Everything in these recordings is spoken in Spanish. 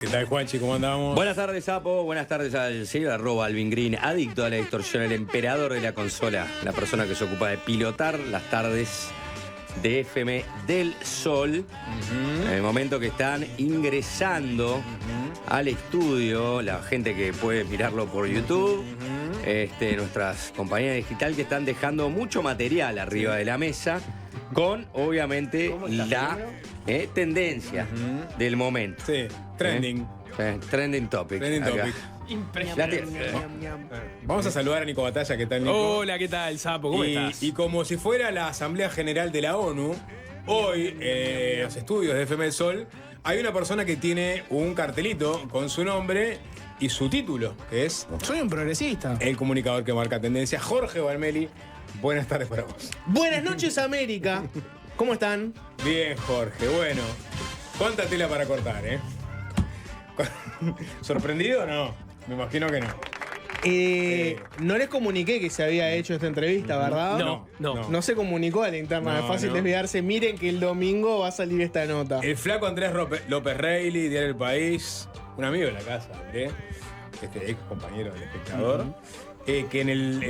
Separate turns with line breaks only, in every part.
¿Qué tal, Juanchi? ¿Cómo andamos?
Buenas tardes, Sapo. Buenas tardes al señor @AlvinGreen, adicto a la distorsión, el emperador de la consola, la persona que se ocupa de pilotar las tardes de FM del Sol. En el momento que están ingresando al estudio, la gente que puede mirarlo por YouTube, nuestras compañías digital que están dejando mucho material arriba de la mesa, con obviamente la tendencia del momento.
Sí, trending.
Trending topic.
Trending
acá.
topic.
Impresionante.
Vamos a saludar a Nico Batalla. ¿Qué tal, Nico?
Hola, ¿qué tal, Sapo? ¿Cómo estás?
Y como si fuera la Asamblea General de la ONU, hoy en los estudios de FM del Sol hay una persona que tiene un cartelito con su nombre y su título, que es
Soy un progresista.
el comunicador que marca tendencia, Jorge Valmeli. Buenas tardes para vos.
Buenas noches, América. ¿Cómo están?
Bien, Jorge. Bueno, ¿cuánta tela para cortar, ¿Sorprendido o no? Me imagino que no.
No les comuniqué que se había hecho esta entrevista, ¿verdad?
No.
No se comunicó a la interna,
No,
es fácil
no.
desviarse. Miren que el domingo va a salir esta nota.
El flaco Andrés López Reilly, Diario del País, un amigo de la casa, Andrés, ex compañero del Espectador, que en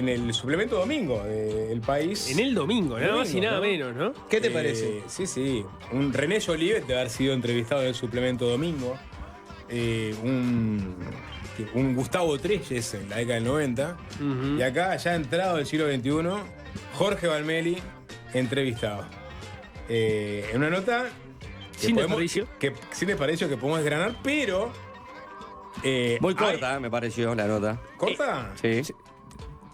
el suplemento domingo del País.
En el domingo, nada más y
Domingo,
nada
¿no?
menos, ¿no?
¿Qué te parece?
Sí. Un René Jolivet de haber sido entrevistado en el suplemento domingo. Un Gustavo Trelles en la década del 90. Y acá, ya entrado del siglo XXI, Jorge Valmeli entrevistado. En una nota que
Sin
podemos-
desperdicio.
sin desperdicio que podemos desgranar, pero.
Muy
hay-
corta, me pareció la nota.
¿Corta?
Sí.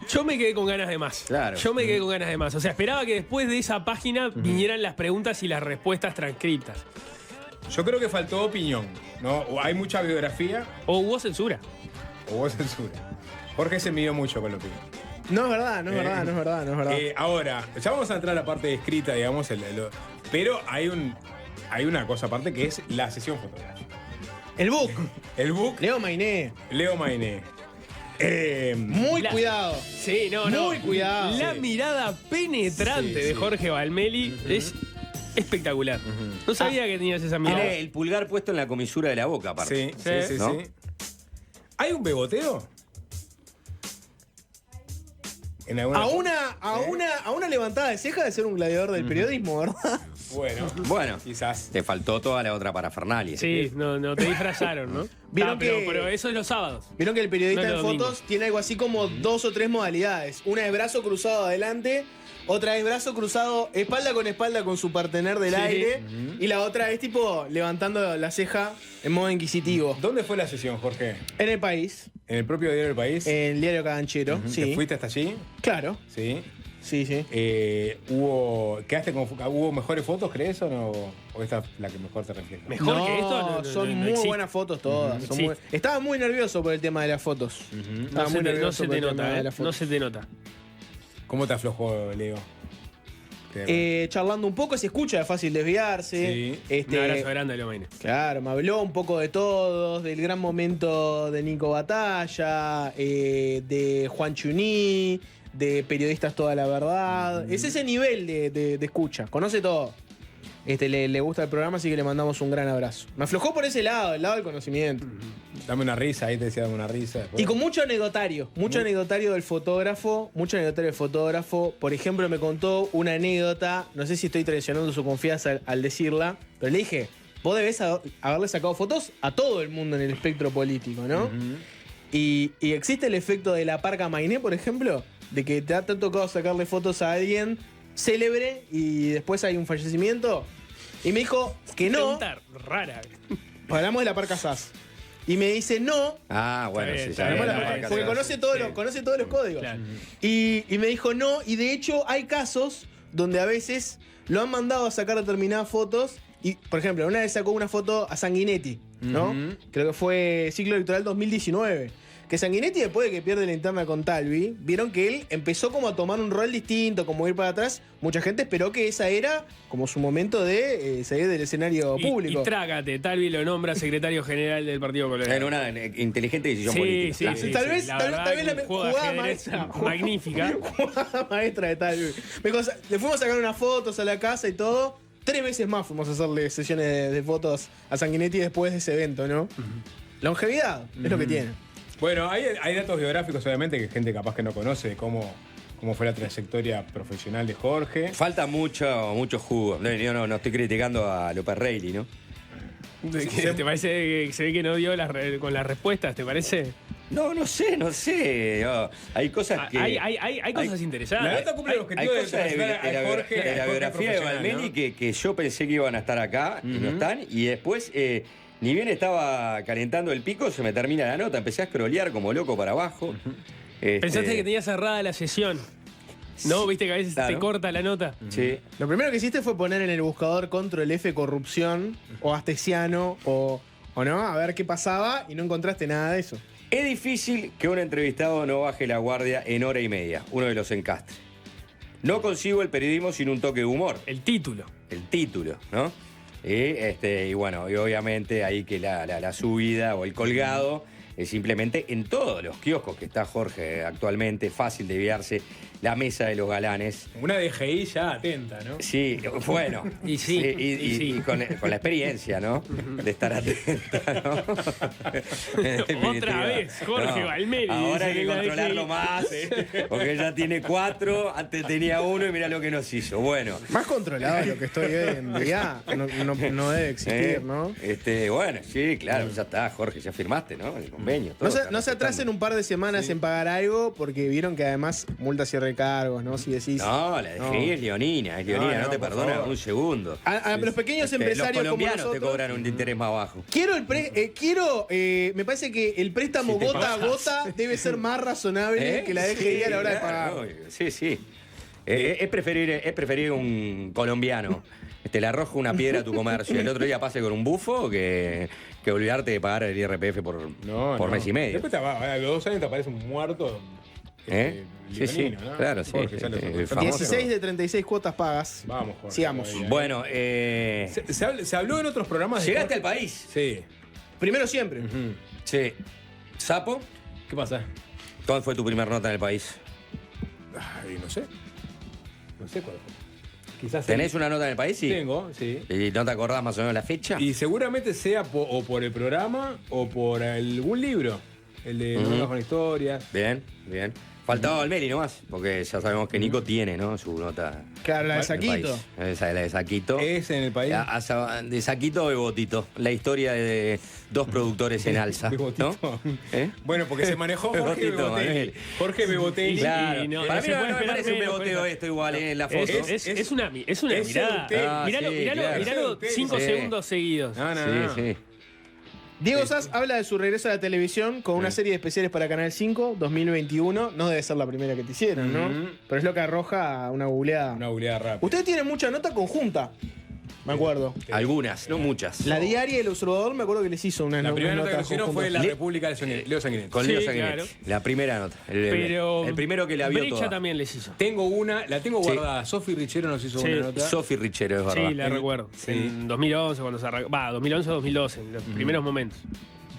Yo me quedé con ganas de más.
Claro.
Yo me quedé con ganas de más. O sea, esperaba que después de esa página vinieran las preguntas y las respuestas transcriptas.
Yo creo que faltó opinión, ¿no? O hay mucha biografía
O hubo censura.
o hubo censura. Jorge se midió mucho con la opinión.
No es verdad, no es verdad, no es verdad, no es verdad.
Ahora, ya vamos a entrar a la parte escrita, digamos, pero hay una cosa aparte que es la sesión fotográfica.
El book,
El book
Leo Mainé.
Leo Mainé.
Muy
La-
cuidado.
Sí, no.
Muy cuidado.
La
Sí.
mirada penetrante
Sí,
de
sí.
Jorge Valmeli es espectacular. No sabía que tenías esa mirada.
Tiene el pulgar puesto en la comisura de la boca, aparte.
Sí.
¿No?
¿Hay un beboteo? En alguna
A una levantada de ceja de ser un gladiador del periodismo, ¿verdad?
Bueno, quizás.
Te faltó toda la otra parafernalia.
Sí, no te disfrazaron, ¿no?
Vieron
pero eso es los sábados.
Vieron que el periodista
No es
en
lo
fotos
domingo.
tiene algo así como 2 o 3 modalidades. Una es brazo cruzado adelante, otra es brazo cruzado espalda con su partener del
Sí.
aire, y la otra es tipo levantando la ceja en modo inquisitivo.
¿Dónde fue la sesión, Jorge?
En el país,
¿En el propio Diario del País?
en el diario Caganchero,
¿Te
sí.
fuiste hasta allí?
Claro,
Sí.
sí.
¿Hubo mejores fotos, crees, o no? ¿O esta es la que mejor te refiere?
Mejor que esto,
son
no
muy
existe.
buenas fotos todas. son
Sí.
Estaba muy nervioso por el tema de las fotos. Estaba
No
muy
se
nervioso
te
por el tema
nota,
de
¿eh?
las
No
fotos.
se te nota.
¿Cómo te aflojó, Leo?
Charlando un poco, se escucha, es fácil desviarse.
Sí.
Un abrazo grande a Leo Mainé.
Claro, me habló un poco de todos, del gran momento de Nico Batalla, de Juan Chuní, de Periodistas Toda la Verdad. Es ese nivel de escucha, conoce todo. Le gusta el programa, así que le mandamos un gran abrazo. Me aflojó por ese lado, el lado del conocimiento.
Dame una risa, ahí te decía dame una risa. después.
Y con mucho anecdotario del fotógrafo, Por ejemplo, me contó una anécdota, no sé si estoy traicionando su confianza al decirla, pero le dije, vos debés haberle sacado fotos a todo el mundo en el espectro político, ¿no? Y existe el efecto de la parca Mainé, por ejemplo, de que te ha tocado sacarle fotos a alguien célebre y después hay un fallecimiento. Y me dijo que no,
Pregunta rara.
hablamos de la parca SAS. Y me dice no,
Ah, bueno,
Está bien,
sí,
está
ya
bien,
era
está
la
bien.
marca
porque
atrás.
conoce todos los códigos.
Claro.
Y me dijo no, y de hecho hay casos donde a veces lo han mandado a sacar determinadas fotos. Y, por ejemplo, una vez sacó una foto a Sanguinetti, ¿no? Creo que fue ciclo electoral 2019. Que Sanguinetti, después de que pierde la interna con Talvi, vieron que él empezó como a tomar un rol distinto, como ir para atrás. Mucha gente esperó que esa era como su momento de salir del escenario público.
Y trágate, Talvi lo nombra secretario general del Partido Colorado.
En una inteligente decisión política.
Sí,
Tal vez la
jugada
jugada
ajedrez
maestra.
magnífica.
Jugada maestra de Talvi. Me dijo, le fuimos a sacar unas fotos a la casa y todo. 3 veces más fuimos a hacerle sesiones de fotos a Sanguinetti después de ese evento, ¿no? Longevidad, es lo que tiene.
Bueno, hay datos biográficos, obviamente, que gente capaz que no conoce de cómo fue la trayectoria profesional de Jorge.
Falta mucho jugo. Yo no estoy criticando a López Reilly, ¿no?
¿Te parece que se ve que no dio con las respuestas? ¿Te parece?
No sé. Hay cosas que...
Hay cosas interesantes.
La nota cumple el objetivo
Hay
de
cosas
presentar a Jorge.
de la
Jorge
biografía de
profesional,
Valmeli
¿no?
que yo pensé que iban a estar acá y no están. Y después, ni bien estaba calentando el pico, se me termina la nota. Empecé a scrollear como loco para abajo.
Pensaste que tenía cerrada la sesión. ¿No? ¿Viste que a veces
Claro.
te corta la nota?
Sí.
Lo primero que hiciste fue poner en el buscador Control F corrupción o Astesiano o no, a ver qué pasaba y no encontraste nada de eso.
Es difícil que un entrevistado no baje la guardia en hora y media, uno de los encastres. No consigo el periodismo sin un toque de humor.
El título.
El título, ¿no? Y bueno, y obviamente ahí que la subida o el colgado es simplemente en todos los kioscos que está Jorge actualmente, fácil de guiarse, la mesa de los galanes.
Una DGI ya atenta, ¿no?
Sí, bueno.
Y sí,
Y con la experiencia, ¿no? De estar atenta, ¿no? En definitiva.
Otra vez, Jorge Valmeli,
Ahora hay
dice
que
la
controlarlo
DGI.
más, porque ya tiene 4, antes tenía 1 y mira lo que nos hizo. Bueno.
Más controlado de lo que estoy hoy en día no debe existir, ¿no?
Bueno, sí, claro, ya está, Jorge, ya firmaste, ¿no? El convenio. todo,
No se
está
atrasen
respetando.
un par de semanas en pagar algo porque vieron que además multas y recargos, ¿no? Si decís.
No, la DGI es leonina, no te
por
perdona
favor.
un segundo.
A los pequeños
Los
empresarios como
colombianos
nosotros.
te cobran un interés más bajo.
Me parece que el préstamo
Si te
gota a
pasas.
gota debe ser más razonable que la DGI a la hora de pagar.
Claro, sí. Es preferir un colombiano. Le arroja una piedra a tu comercio. El otro día pase con un bufo que olvidarte de pagar el IRPF por mes y medio.
Después a los 2 años te aparece un muerto.
Sí,
leonino, ¿no?
claro, sí.
Jorge, ya lo
El
sabes.
famoso.
16 de 36 cuotas pagas.
Vamos, Jorge.
Sigamos.
todavía.
Bueno,
Se habló en otros programas de
llegaste al
Jorge.
país.
Sí.
Primero siempre.
Sí. Sapo,
¿Qué pasa?
¿cuál fue tu primera nota en el país?
Ay, no sé. No sé cuál fue. Quizás
¿Tenés una nota en el país? Sí.
Tengo, sí.
¿Y no te acordás más o menos la fecha?
Y seguramente sea o por el programa o por algún libro. El de Novelas con historias.
Bien. Faltaba Valmeli nomás, porque ya sabemos que Nico tiene, ¿no? Su nota.
Claro, la de
en el
Saquito.
país. Esa es la de Saquito.
Es en el país.
De Saquito o Bebotito. La historia de dos productores en alza.
Bebotito.
¿No? ¿Eh?
Bueno, porque se manejó Jorge
Bebotito,
Bebotelli.
Manuel.
Jorge Bebotelli.
Claro.
Y no,
Para
no
mí
se puede
no me
esperar
parece un
menos,
beboteo
pero-
esto igual en la foto.
Es una
es
mirada.
usted.
Miralo,
sí, claro.
miralo 5
Sí.
segundos seguidos.
No.
Sí.
Diego Sass habla de su regreso a la televisión con una serie de especiales para Canal 5, 2021. No debe ser la primera que te hicieron, ¿no?
Ujú.
Pero es lo que arroja una googleada.
Una googleada rápida.
Ustedes tienen mucha nota conjunta, me acuerdo.
Algunas, no muchas.
La Diaria y El Observador me acuerdo que les hizo una
La primera nota que
notas
hicieron fue La
Le-
República de Leo Sanguinetti.
Con
Sí,
Leo Sanguinetti.
claro.
La primera nota.
Pero
el primero que la vio
Brecha
toda.
también les hizo.
Tengo una, la tengo
Sí.
guardada. Sofi Richero nos hizo
Sí.
una nota.
Sofi Richero, es verdad.
Sí, la recuerdo.
Sí.
En 2011, cuando se arrancó. 2011 o 2012, en los primeros momentos.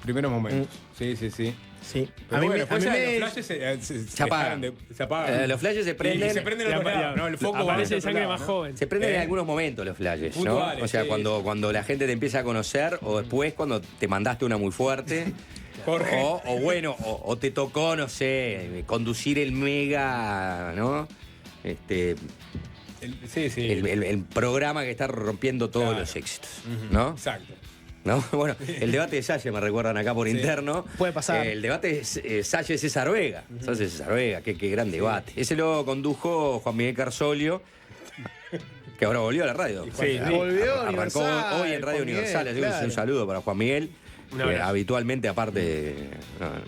Primeros momentos. Sí.
Sí.
Pero
A mí,
bueno,
a
después
mí
ya
me-
los flashes
se apagan.
Se apagan.
Los flashes se prenden.
Y se prenden al otro lado, ¿no? El foco va
Aparece
al otro
sangre
lado,
más
¿no?
joven.
Se prenden en algunos momentos los flashes, ¿no?
Puntuales,
O sea,
sí.
cuando la gente te empieza a conocer o después cuando te mandaste una muy fuerte.
Jorge.
O te tocó, no sé, conducir el mega, ¿no?
Sí.
El programa que está rompiendo todos
Claro.
los éxitos, ¿no?
Exacto.
¿No? Bueno, el debate de Salle me recuerdan acá por interno.
Puede pasar.
El debate es Salle-César Vega. Salle-César Vega, qué gran debate. Ese lo condujo Juan Miguel Carsolio, que ahora volvió a la radio.
Sí,
volvió
Arrancó
Universal,
hoy en Radio
Juan Miguel,
Universal. Así que
claro.
un saludo para Juan Miguel.
Un
Que
abrazo.
habitualmente, aparte.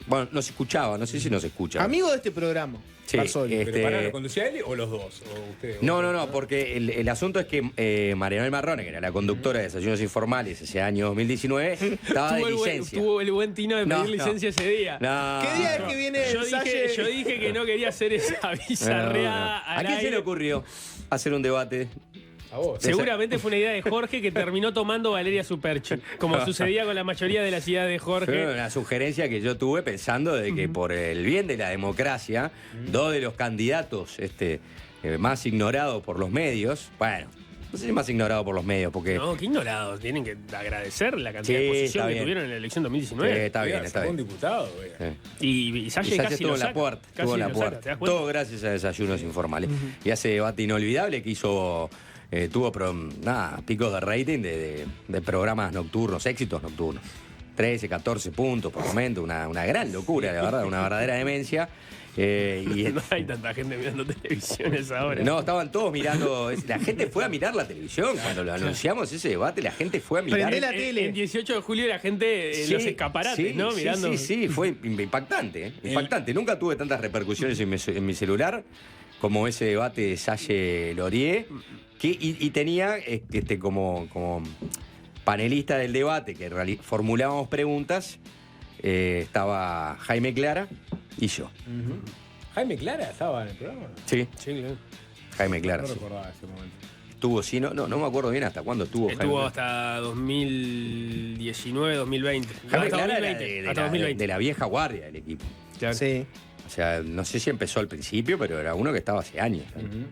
Bueno, nos escuchaba, no sé si nos escucha.
Amigo de este programa,
Sí,
Carsolio.
¿Pero para lo conducía él o los dos? ¿O ustedes?
No, porque el asunto es que Marianel Marrone, que era la conductora de Desayunos Informales ese año 2019, estaba de licencia.
Tuvo el buen tino de pedir
No, no.
licencia ese día.
No.
¿Qué día es que viene
Yo
el Salle?
dije que no quería hacer esa
No,
bizarreada
no.
al
¿A quién se
aire.
le ocurrió hacer un debate?
A vos.
Seguramente fue una idea de Jorge que terminó tomando Valeria Superchi, como sucedía con la mayoría de las ideas de
Fue
Jorge.
una sugerencia que yo tuve pensando de que por el bien de la democracia, dos de los candidatos más ignorados por los medios, bueno, No sé si más ignorado por los medios, porque...
No, qué ignorados. Tienen que agradecer la cantidad
Sí,
de
está
posición que
bien.
tuvieron en la elección
Sí,
2019.
está bien,
Oiga,
está
sacó un
bien.
diputado, oiga.
Sí.
Y Salle
Y Salle
casi
estuvo
lo
en la
saca.
puerta,
Casi
estuvo en la
lo saca,
puerta.
¿te das cuenta?
Todo gracias a Desayunos Informales. Y ese debate inolvidable que hizo, tuvo picos de rating de programas nocturnos, éxitos nocturnos. 13, 14 puntos por momento, una gran locura, la verdad, una verdadera demencia.
No hay tanta gente mirando televisiones ahora.
No, estaban todos mirando. La gente fue a mirar la televisión. Cuando lo anunciamos ese debate, la gente fue a mirar.
Prendé la
En-
tele.
En 18 de julio la gente en los escaparates,
sí,
¿no?
sí,
Mirando.
Sí, fue impactante, ¿eh? Impactante. Nunca tuve tantas repercusiones en mi celular como ese debate de Salle-Lorier. Y tenía como panelista del debate, que formulábamos preguntas, estaba Jaime Clara y yo.
Jaime Clara estaba en el programa.
Sí,
Sí, claro.
Jaime Clara.
No
Sí.
recordaba ese momento.
Estuvo, sí, no me acuerdo bien hasta cuándo estuvo Jaime
Estuvo
Clara.
hasta 2019, 2020.
Jaime
hasta
Clara era
2020.
de
hasta
la
2020.
de la vieja guardia del equipo.
Claro.
Sí.
O sea, no sé si empezó al principio, pero era uno que estaba hace años.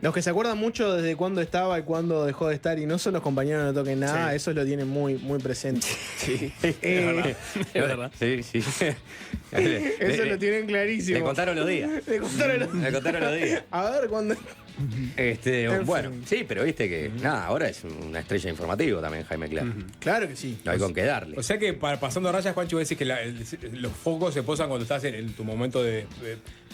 Los que se acuerdan mucho desde cuándo estaba y cuándo dejó de estar y no son los compañeros que no toquen nada, esos lo tienen muy, muy presente.
Sí,
Es verdad.
Sí, sí.
Eso lo tienen clarísimo.
Le contaron los días.
Le contaron los-
Le contaron los días.
A ver cuándo.
Bueno, sí, pero viste que nada, ahora es una estrella informativa también Jaime Clara.
Claro que sí.
No hay con qué darle.
O sea que pasando rayas, Juancho, vos decís que los focos se posan cuando estás en tu momento de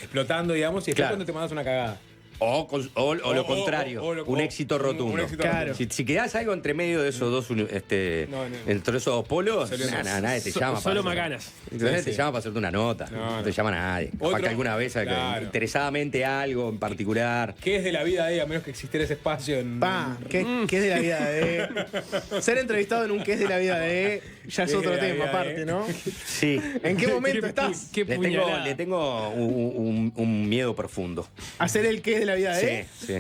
explotando, digamos, y después
Claro.
cuando te mandas una cagada.
O lo contrario, un éxito rotundo.
un éxito
Claro.
rotundo.
Si quedás algo entre medio de esos dos,
No.
entre esos dos polos,
Salió más.
nadie te llama.
Solo
para hacer-
Macanas.
Nadie
Sí,
te
sí.
llama para hacerte una nota.
No,
No te
no.
llama nadie. Capaz
Otro-
que alguna vez
claro.
interesadamente algo en particular.
¿Qué es de la vida de ella, a menos que existiera ese espacio en.
¿Qué es de la vida de? Ser entrevistado en un ¿qué es de la vida de? Ya es
¿Qué es
otro
de la
tema
vida
aparte,
de?
¿no?
Sí.
¿En qué momento estás?
Qué puñalada.
Le tengo un miedo profundo.
¿Hacer el qué es de la vida de?
Sí, sí.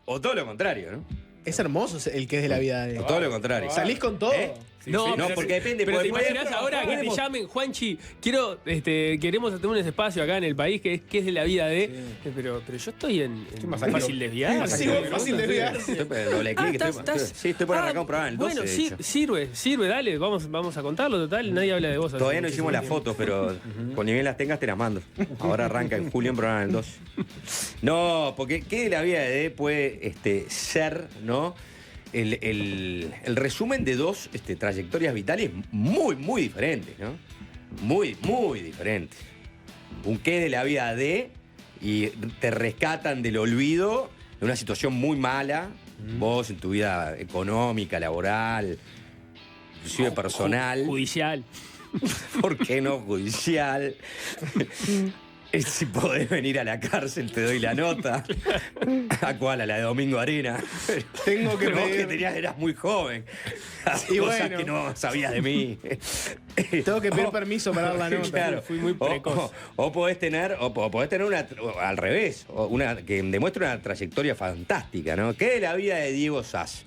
O todo lo contrario, ¿no?
Es hermoso el qué es de la vida de.
O todo lo contrario.
Salís con todo.
¿Eh?
No,
no,
pero
porque depende.
Pero te
porque
imaginas ahora que te llamen, Juanchi, queremos tener un espacio acá en el país que es de la vida de. Pero yo estoy en
más
fácil
activo.
desviar.
más
Sí,
activo.
fácil de desviarse.
Doble clic, estoy por arrancar un programa en el 12,
Bueno,
de
sí,
hecho.
sirve, dale, vamos a contarlo, total, nadie habla de vos.
Todavía no
hace
hicimos las
muchísimo
fotos, pero con nivel las tengas te las mando. Ahora arranca en julio un programa en el 12. No, porque ¿qué de la vida de D puede ser, no? El resumen de dos trayectorias vitales muy, muy diferentes, ¿no? Muy, muy diferentes. Un qué de la vida de y te rescatan del olvido de una situación muy mala, vos en tu vida económica, laboral, inclusive personal.
Judicial.
¿Por qué no judicial? Si podés venir a la cárcel, te doy la nota. ¿A cuál? A la de Domingo Arena.
Tengo que
Pero vos que
pedir.
eras muy joven.
Y
Cosas
bueno.
que no sabías de mí.
Tengo que pedir permiso para dar la nota.
Claro.
Fui muy precoz.
O podés tener una, al revés, una que demuestre una trayectoria fantástica, ¿no? ¿Qué de la vida de Diego Sass?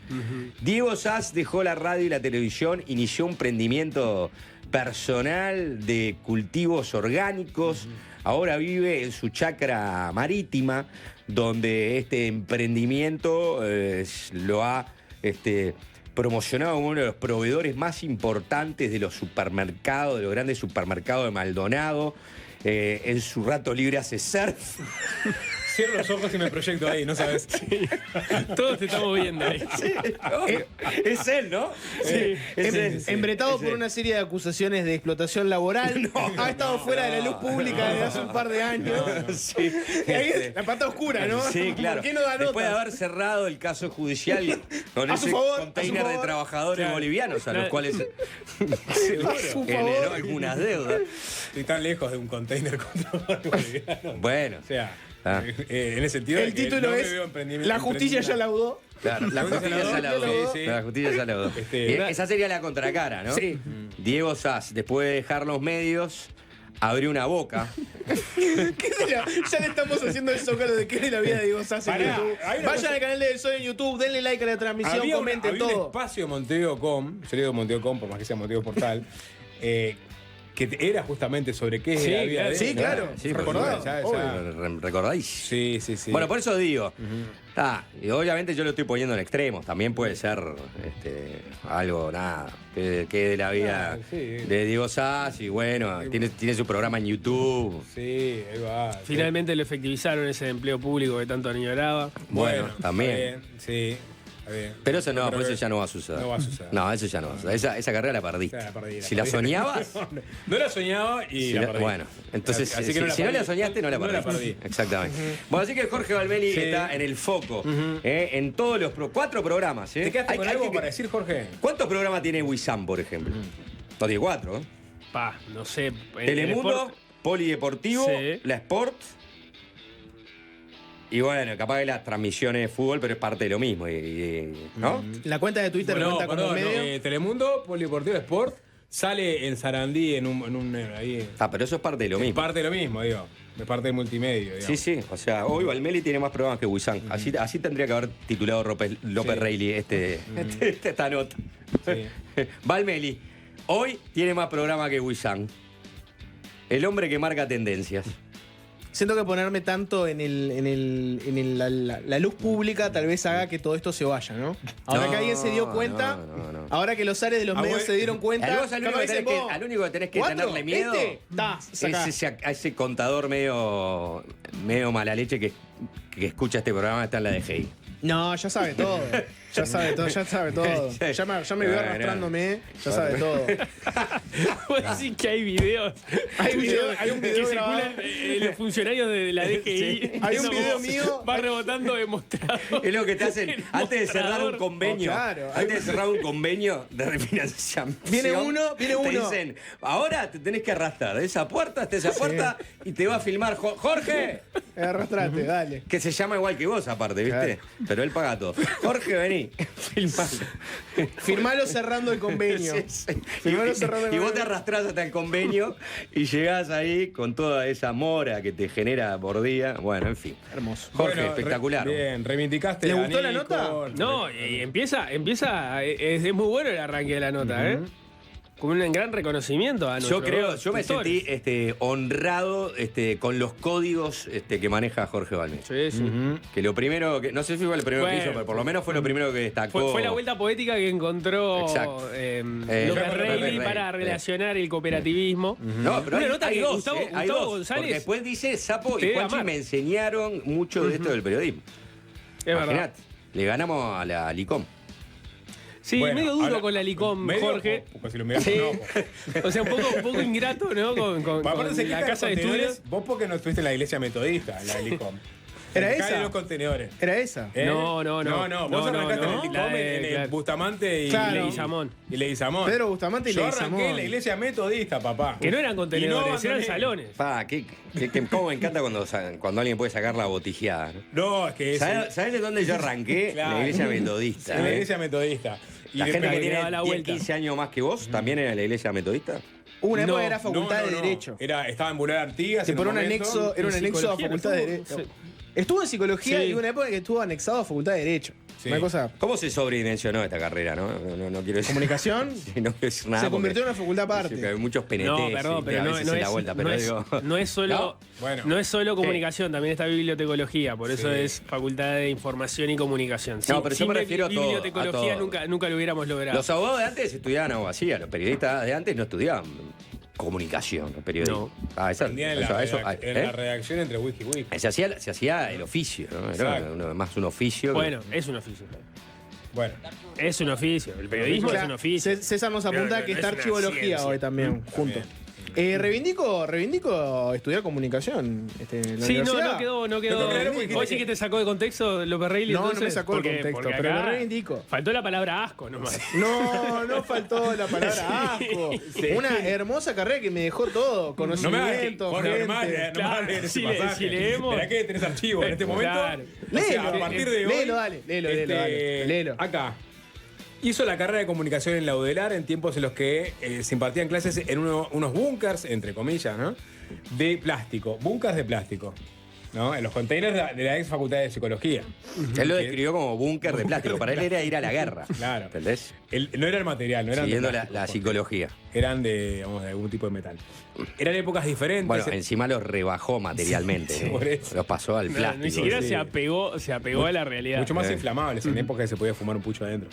Diego Sass dejó la radio y la televisión, inició un emprendimiento personal de cultivos orgánicos. Ahora vive en su chacra marítima, donde este emprendimiento lo ha promocionado como uno de los proveedores más importantes de los supermercados, de los grandes supermercados de Maldonado. En su rato libre hace surf.
Cierro los ojos y me proyecto ahí, ¿no sabes?
Todos te estamos viendo ahí.
Es él, ¿no?
Sí.
Es él.
Embretado
Es
por
él.
una serie de acusaciones de explotación laboral. Ha estado fuera de la luz pública desde hace un par de años.
Sí.
Y ahí es la pata oscura, ¿no?
Sí, claro.
¿Por qué no da
Después de
nota?
haber cerrado el caso judicial con
A su
ese
favor,
container
a su
de
favor.
trabajadores
Claro.
bolivianos a los
Claro.
cuales se
A su
generó
favor.
algunas deudas.
Estoy tan lejos de un container contra boliviano.
Bueno,
O sea,
Ah.
en ese sentido.
El
de que
título
no me
es
veo emprendimiento-
La justicia ya laudó.
claro, la justicia ya la
Sí,
dudó.
sí.
La justicia ya la dudó. Esa sería la contracara, ¿no?
Sí.
Diego Sass, después de dejar los medios, abrió una boca.
¿Qué de la- Ya le estamos haciendo el zócalo de qué de la vida de Diego Sass en
Pará,
YouTube.
hay una
Vayan
cosa-
al canal de Del Sol en YouTube, denle like a la transmisión,
Había
comenten
un
todo.
espacio en Monteo.com, yo le digo Monteo.com por más que sea Monteo Portal, que era justamente sobre qué es
Sí,
la vida
claro.
de
Sí,
él.
claro.
Sí, por
recordado.
supuesto.
obvio.
¿Recordáis?
Sí, sí, sí.
Bueno, por eso digo. Y obviamente yo lo estoy poniendo en extremos. También puede ser algo, nada, que de la vida
sí.
de Diego Sass. Y bueno, tiene su programa en YouTube.
Sí, ahí va. sí.
Finalmente lo efectivizaron ese empleo público que tanto añoraba.
Bueno,
está
también.
bien, sí, está bien.
Pero eso no,
Pero
pues
que-
eso ya no va a suceder.
No va a suceder.
No, eso ya no va a suceder. Esa carrera la perdiste.
Ya la perdí,
Si la soñabas.
No la soñaba y la perdí.
Bueno, entonces,
Así que
si no la
perdí.
soñaste, no la
No
perdiste.
la perdí.
Exactamente. Bueno, así que Jorge Valmeli
Sí.
está en el foco. En todos los 4 programas.
¿Te quedaste
Hay-
con
hay
algo
que-
para decir, Jorge?
¿Cuántos programas tiene Wissam, por ejemplo? No tiene 4.
Pa, no sé. en el
Telemundo,
Sport-
Polideportivo,
Sí.
La Sport. Y bueno, capaz de las transmisiones de fútbol, pero es parte de lo mismo. ¿No?
La cuenta de Twitter
No,
cuenta como
perdón, no,
medio.
Telemundo, Polideportivo Sport, sale en Sarandí en un ahí.
Ah, pero eso es parte de lo
Es
mismo.
parte de lo mismo, digo. Es parte de multimedia, digamos.
Sí, sí. O sea, hoy Valmeli tiene más programas que Wissam. Así tendría que haber titulado López
Sí.
Reilly esta nota.
Sí.
Valmeli, hoy tiene más programa que Wissam. El hombre que marca tendencias.
Siento que ponerme tanto en la luz pública tal vez haga que todo esto se vaya, ¿no? Ahora
No,
que alguien se dio cuenta,
no.
ahora que los ares de los medios
bueno,
se dieron cuenta,
Al único que tenés
vos,
al único que tenés que
¿cuatro?
tenerle miedo
Ta, sacá.
es ese contador medio mala leche que escucha este programa, está en la DGI.
No, ya sabe todo. Ya sabe todo, ya sabe todo. Ya me veo
Bueno.
arrastrándome, ya sabe todo.
Vos decís que hay videos.
Hay un
que
video
circulan
grabado.
los funcionarios de la DGI.
Hay un
Eso
video
como
mío.
Va rebotando demostrado.
Es lo que te hacen
El
antes de cerrar un
mostrador.
convenio.
Oh, claro.
Antes de cerrar un convenio de refinanciación.
Viene uno.
Te dicen, ahora te tenés que arrastrar de esa puerta hasta esa puerta y te va a filmar Jorge.
Arrastrate, dale.
Que se llama igual que vos, aparte, ¿viste? Pero él paga todo. Jorge, vení, filmalo.
Firmalo cerrando el convenio.
Sí, sí.
Firmalo cerrando el
Y vos te
convenio.
arrastrás hasta el convenio y llegás ahí con toda esa mora que te genera por día. Bueno, en fin.
Hermoso.
Jorge,
Bueno,
espectacular.
Bien, reivindicaste.
¿Les
a
gustó la
Nico,
nota?
No, y empieza, es muy bueno el arranque de la nota, ¿eh? Con un gran reconocimiento a
Yo
nuestros
me
tutores.
sentí honrado con los códigos que maneja Jorge Valmeli.
Sí, sí.
Que lo primero que. No sé si fue lo primero que
Bueno,
hizo, pero por lo menos fue lo primero que destacó.
Fue la vuelta poética que encontró
Exacto.
López
López
Reilly
Reilly.
para relacionar el cooperativismo.
No, pero
Una
hay,
nota
hay
que
dos,
Gustavo,
hay
Gustavo
dos,
González
porque después dice Sapo
te
y
debe
Juanchi
amar.
me enseñaron mucho de esto del periodismo.
es verdad.
Imagínate, le ganamos a la Licom.
Sí,
Bueno,
medio duro
ahora,
con la Licom,
medio,
Jorge.
Porque si lo mirás
Sí.
con ojo.
O sea, un poco ingrato, ¿no? Con
Aparte se
la
quitan
casa de
contenedores,
estudios.
vos porque no estuviste en la iglesia metodista, en la Licom.
¿Era
Se caen
esa?
los contenedores.
¿Era esa?
¿Eh?
No.
No, vos
No,
arrancaste
no,
en el
la
Licom,
de-
en el
claro.
Bustamante y
Claro.
Leguizamón.
Y Leguizamón.
Pedro Bustamante y
Yo
Leguizamón.
arranqué en la iglesia metodista, papá.
Que no eran contenedores,
Y no
eran
abandoné.
salones.
Pa, cómo me encanta cuando alguien puede sacar la botijeada. ¿no?
No, es que es
¿Sabés de dónde yo arranqué?
Claro.
En la iglesia metodista.
en la
¿eh?
iglesia metodista. Y
La gente
después-
que
le
tiene
daba la
10,
vuelta.
15 años más que vos, ¿también era en la iglesia metodista?
Hubo una época
No,
que era facultad
No, no,
de
no.
Derecho.
Estaba en Boulevard Artigas.
Que
en
por
un
un
momento.
anexo, era un
En
anexo a
psicología
Facultad
no
de
estuvo,
Derecho.
sí.
Estuvo en psicología
Sí.
y una época que estuvo anexado a Facultad de Derecho.
Sí.
Una cosa.
¿Cómo se sobredimensionó esta carrera, no? No quiero decir.
Comunicación
Sí, no quiero decir nada.
se convirtió en
porque-
una facultad aparte.
Sí, hay muchos PNT.
No, perdón, pero
a
no,
veces
no
se
es,
la vuelta, pero
no, es,
digo.
no es solo,
¿No? Bueno.
no es solo comunicación, también está bibliotecología, por eso
Sí.
es facultad de información y comunicación.
No, pero yo me refiero a todo,
bibliotecología
a todo.
nunca lo hubiéramos logrado.
Los abogados de antes estudiaban abogacía, los periodistas de antes no estudiaban comunicación, los periodistas.
No.
Aprendían en la redacción entre wiki y wiki.
Se hacía el oficio, ¿no? Era
Exacto.
más un oficio. que-
Bueno, es un oficio.
Bueno.
Es un oficio. El periodismo
Claro,
es un oficio.
César nos apunta
Pero
que
no
está
es una
archivología
ciencia.
hoy también, juntos. Reivindico estudiar comunicación en la
Sí,
universidad.
no quedó.
Pero claro, porque-
Hoy sí que te sacó de contexto López Reilly.
No, no
entonces,
me sacó de
porque-
contexto,
porque
pero
acá
lo reivindico.
Faltó la palabra asco nomás.
No faltó la palabra asco. Una hermosa carrera que me dejó todo.
No me
Conocimiento,
hagas
gente.
normal,
Claro,
leer ese
si
pasaje.
leemos.
¿Será que tenés archivo en este momento?
Claro.
O sea,
Léelo,
a partir de hoy.
léelo, dale, léelo.
Acá. Hizo la carrera de comunicación en la UDELAR en tiempos en los que se impartían clases en unos búnkers, entre comillas, ¿no? De plástico. Búnkers de plástico. ¿no? En los containers de la ex facultad de psicología.
Él lo describió como búnker de plástico. Para él era ir a la guerra.
Claro.
¿Entendés?
No era el material, no eran
Siguiendo
de
la
plástico,
psicología.
Eran de algún tipo de metal. Eran épocas diferentes.
Bueno, encima los rebajó materialmente.
Sí,
¿no?
por eso.
Los pasó al
No,
plástico.
ni siquiera
sí.
se apegó a la realidad.
Mucho más inflamables, en épocas que se podía fumar un pucho adentro.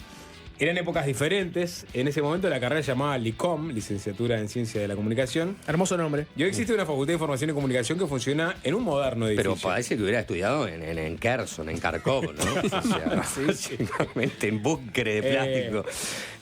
Eran épocas diferentes. En ese momento la carrera se llamaba LICOM, Licenciatura en Ciencia de la Comunicación.
Hermoso nombre.
Y hoy existe una facultad de Información y Comunicación que funciona en un moderno edificio.
Pero parece que hubiera estudiado en Kherson, en Kharkov, ¿no? O sea, básicamente en búnkeres de plástico.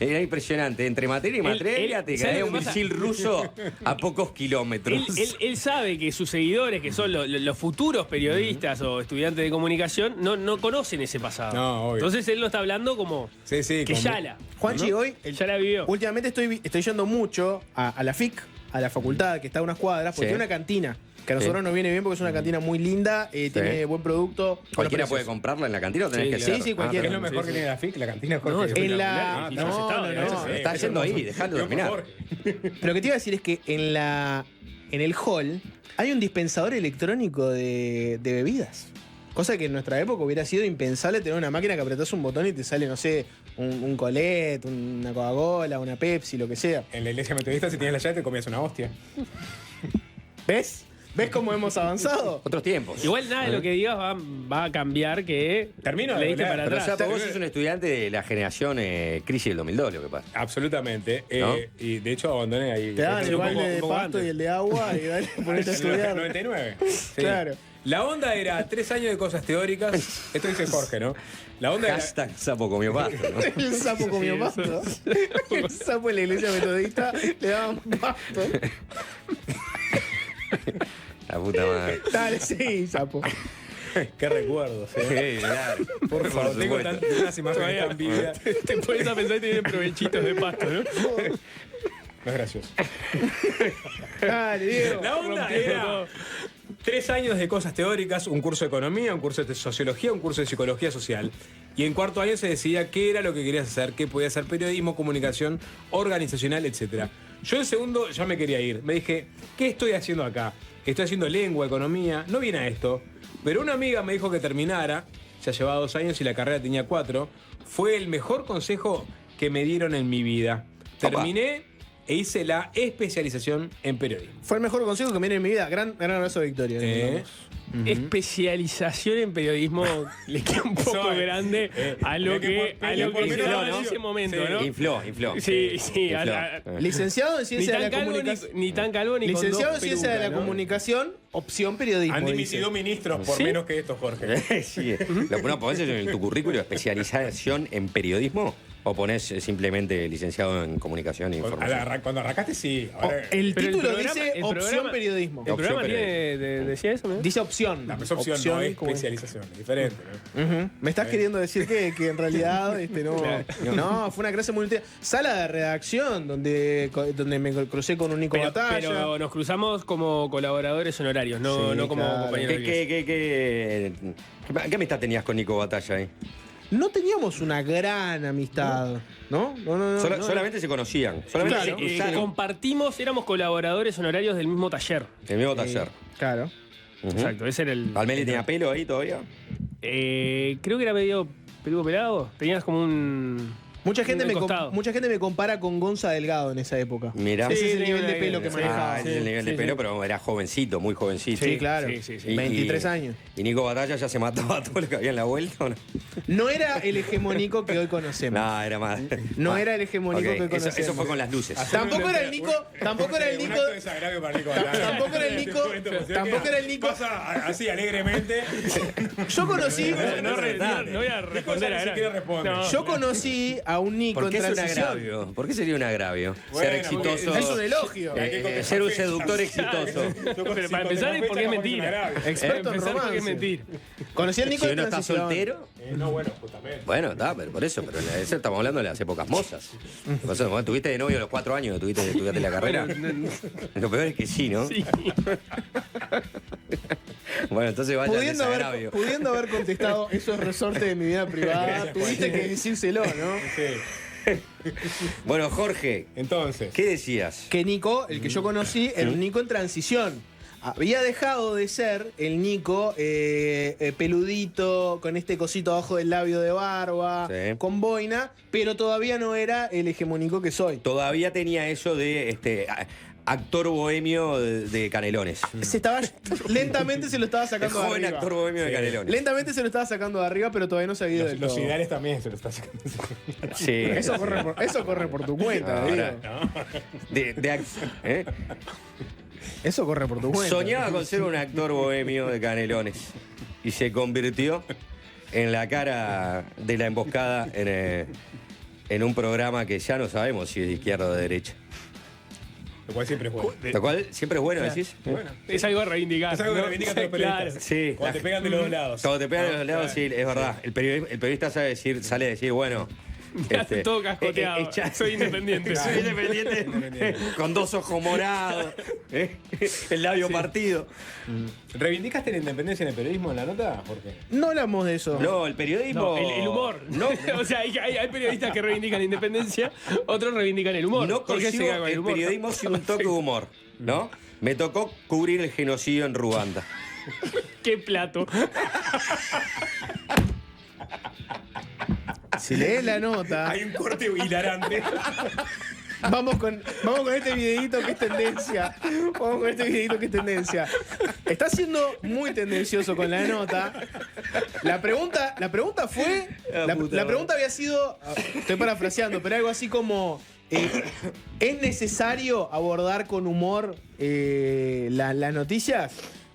Era impresionante. Entre materia y materia te
¿sabe
caía
lo
un
que pasa?
misil ruso a pocos kilómetros.
Él sabe que sus seguidores, que son los futuros periodistas o estudiantes de comunicación, no conocen ese pasado.
No, obvio.
Entonces él lo está hablando como
Sí, sí.
que
como-
ya la.
Juanchi, hoy,
Ya la vivió.
últimamente estoy yendo mucho a la FIC, a la facultad que está a unas cuadras, porque
Sí.
tiene una cantina. Que a nosotros nos viene bien porque es una cantina muy linda, tiene buen producto. buenos
¿Cualquiera
precios.
puede comprarla en la cantina o tenés
Sí,
que
claro.
ser?
Sí, cualquiera.
¿Qué es lo mejor
Sí,
que
sí.
tiene la FIC? La cantina Jorge.
No,
Es
En
una-
la.
Y
No,
ya se está,
no,
ya
no.
se
Está yendo ahí, dejalo
Dios,
terminar.
Jorge.
Pero lo que te iba a decir es que en el hall hay un dispensador electrónico de bebidas. Cosa que en nuestra época hubiera sido impensable tener una máquina que apretás un botón y te sale, no sé, un Colette, una Coca-Cola, una Pepsi, lo que sea.
En la iglesia metodista, si tienes la llave, te comías una hostia.
¿Ves? ¿Ves cómo hemos avanzado?
Otros tiempos.
Igual nada de lo que digas va a cambiar que
Termino de
le diste
googlear,
para
Pero o
atrás.
sea, vos sos un estudiante de la generación crisis del 2002, lo que pasa.
Absolutamente.
¿No?
Y de hecho abandoné ahí.
Te daban
Sí,
el
un poco-
baile de
un poco
pasto
antes.
y el de agua y dale, ponete a estudiar.
99. Sí.
Claro.
La onda era 3 años de cosas teóricas. Esto dice Jorge, ¿no? La onda era.
Hashtag sapo comió pasto, ¿no?
El sapo comió pasto. El sapo en la iglesia metodista le daban pasto.
La puta madre.
Dale, sí, sapo.
Qué recuerdos, ¿eh?
Sí, claro.
Por favor, tengo
supuesto.
unas imágenes tan vívidas.
Te pones a pensar que tienen provechitos de pasto, ¿no?
No es gracioso.
Dale, Diego.
La onda
Rompiendo
era
todo.
3 años de cosas teóricas, un curso de economía, un curso de sociología, un curso de psicología social. Y en cuarto año se decidía qué era lo que querías hacer, qué podía ser periodismo, comunicación, organizacional, etc. Yo en segundo ya me quería ir. Me dije, ¿qué estoy haciendo acá? Estoy haciendo lengua, economía, no viene a esto. Pero una amiga me dijo que terminara, ya llevaba 2 años y la carrera tenía 4. Fue el mejor consejo que me dieron en mi vida.
Opa.
Terminé e hice la especialización en periodismo.
Fue el mejor consejo que me dieron en mi vida. Gran abrazo, Victoria. le mandamos.
Especialización en periodismo le queda un poco
Soy.
grande a lo que
por lo
hice
menos
en
¿no?
ese momento,
Sí.
¿no?
Infló.
Sí, sí.
Infló.
Licenciado en
Ni
Ciencia de
tan
la
calvo
Comunicación.
ni tan calvo ni con
Licenciado en
dos
Ciencia de la
pelucas, ¿no?
Comunicación, opción periodismo.
Han
dice.
dimitido ministros por
¿Sí?
menos que esto, Jorge.
Sí. Lo que pones en tu currículo especialización en periodismo o pones simplemente licenciado en comunicación e información.
Cuando arrancaste, sí. Ahora,
El
Pero el
título
programa-
dice
el
opción
programa-
periodismo.
¿El programa
Opción
decía eso, no?
Dice opción.
la opción no es
como-
especialización, es diferente. ¿no?
Ujú. Me estás queriendo decir que en realidad no, fue una clase muy útil. Sala de redacción donde me crucé con un Nico Batalla.
Pero nos cruzamos como colaboradores honorarios, no,
Sí,
no como
claro.
compañeros. de clase.
¿Qué amistad tenías con Nico Batalla ahí?
No teníamos una gran amistad, ¿no? No.
Solamente se conocían. Solamente
Claro.
se cruzaron.
Compartimos, éramos colaboradores honorarios del mismo taller.
El mismo taller.
Claro.
Ujú.
Exacto, ese era el.
¿Palmeli tenía pelo ahí todavía?
Creo que era medio peludo pelado. Tenías como un.
Mucha gente,
Un costado.
mucha gente me compara con Gonza Delgado en esa época.
Mirá.
Ese es el
Sí,
nivel de
sí,
pelo que
sí.
manejaba.
Ah, ese es el nivel de
sí,
pelo,
sí.
pero era jovencito, muy jovencito.
Sí, claro.
Sí.
Y-
23 años.
¿Y Nico Batalla ya se mataba a todo lo que había en la vuelta o no?
No era el hegemónico que hoy conocemos.
No, era más.
No
más.
era el hegemónico
Ok,
que conocemos.
Eso fue con las luces.
Tampoco era el Nico, tampoco era el
Un
Nico.
acto desagradable para Nico Batalla.
Tampoco era el Nico, tampoco era el Nico.
Pasa así alegremente.
Yo conocí,
No voy a responder
Nico ya
a
ni siquiera responde.
yo conocí a un Nico
¿Por qué
en
es un
transición.
agravio? ¿Por qué sería un agravio?
Bueno,
Ser exitoso.
Es un elogio.
Ser un seductor exitoso.
Pero para empezar es porque es mentira.
Experto en
Empezar porque es
romance.
mentir.
Conocí al Nico
Si
en
uno está
transición.
soltero,
No, bueno, justamente.
bueno, está, pero por eso. Pero eso estamos hablando de las épocas mozas. Por eso, bueno, tuviste de novio a los 4 años que estudiaste la carrera. Lo peor es que sí, ¿no?
Sí.
Bueno, entonces vaya al desagravio.
Pudiendo haber contestado esos resortes de mi vida privada, tuviste que decírselo, ¿no?
Sí.
Bueno, Jorge,
Entonces.
¿qué decías?
Que Nico, el que yo conocí, era un Nico en transición. había dejado de ser el Nico peludito, con este cosito abajo del labio de barba,
Sí.
con boina, pero todavía no era el hegemónico que soy.
Todavía tenía eso de actor bohemio de Canelones.
Se estaba, lentamente se lo estaba
El
sacando de
joven
arriba.
actor bohemio de Canelones.
Lentamente se lo estaba sacando de arriba, pero todavía no se había ido del
Los
todo.
ideales también se lo está sacando.
Sí.
Eso corre por tu cuenta,
Ahora,
digo.
¿eh?
Eso corre por tu cuenta.
Soñaba con ser un actor bohemio de Canelones y se convirtió en la cara de la emboscada en un programa que ya no sabemos si es de izquierda o de derecha.
Lo cual siempre es bueno.
Lo cual siempre es bueno, decís.
Bueno.
Es algo a reivindicar.
Es algo que
¿no?
reivindica a todos los
Claro.
periodistas.
Sí.
Cuando te pegan de los dos lados.
Cuando te pegan de los lados,
Claro.
sí, es verdad. El periodista sale a decir, bueno.
Hace todo cascoteado. Soy independiente.
Soy independiente. Con dos ojos morados. El labio partido.
¿Reivindicaste la independencia en el periodismo en la nota, Jorge?
No hablamos de eso.
No, el periodismo.
No, el humor.
No,
O sea, hay periodistas que reivindican la independencia, otros reivindican el humor.
no
Jorge se
consigo
queda con
el
humor.
periodismo sin un toque de humor, ¿no? Me tocó cubrir el genocidio en Ruanda.
Qué plato.
Si lees la nota,
Hay un corte hilarante.
vamos con este videito que es tendencia. Vamos con este videito que es tendencia. Está siendo muy tendencioso con la nota. La pregunta fue. La pregunta había sido. Estoy parafraseando, pero algo así como. ¿Es necesario abordar con humor las noticias?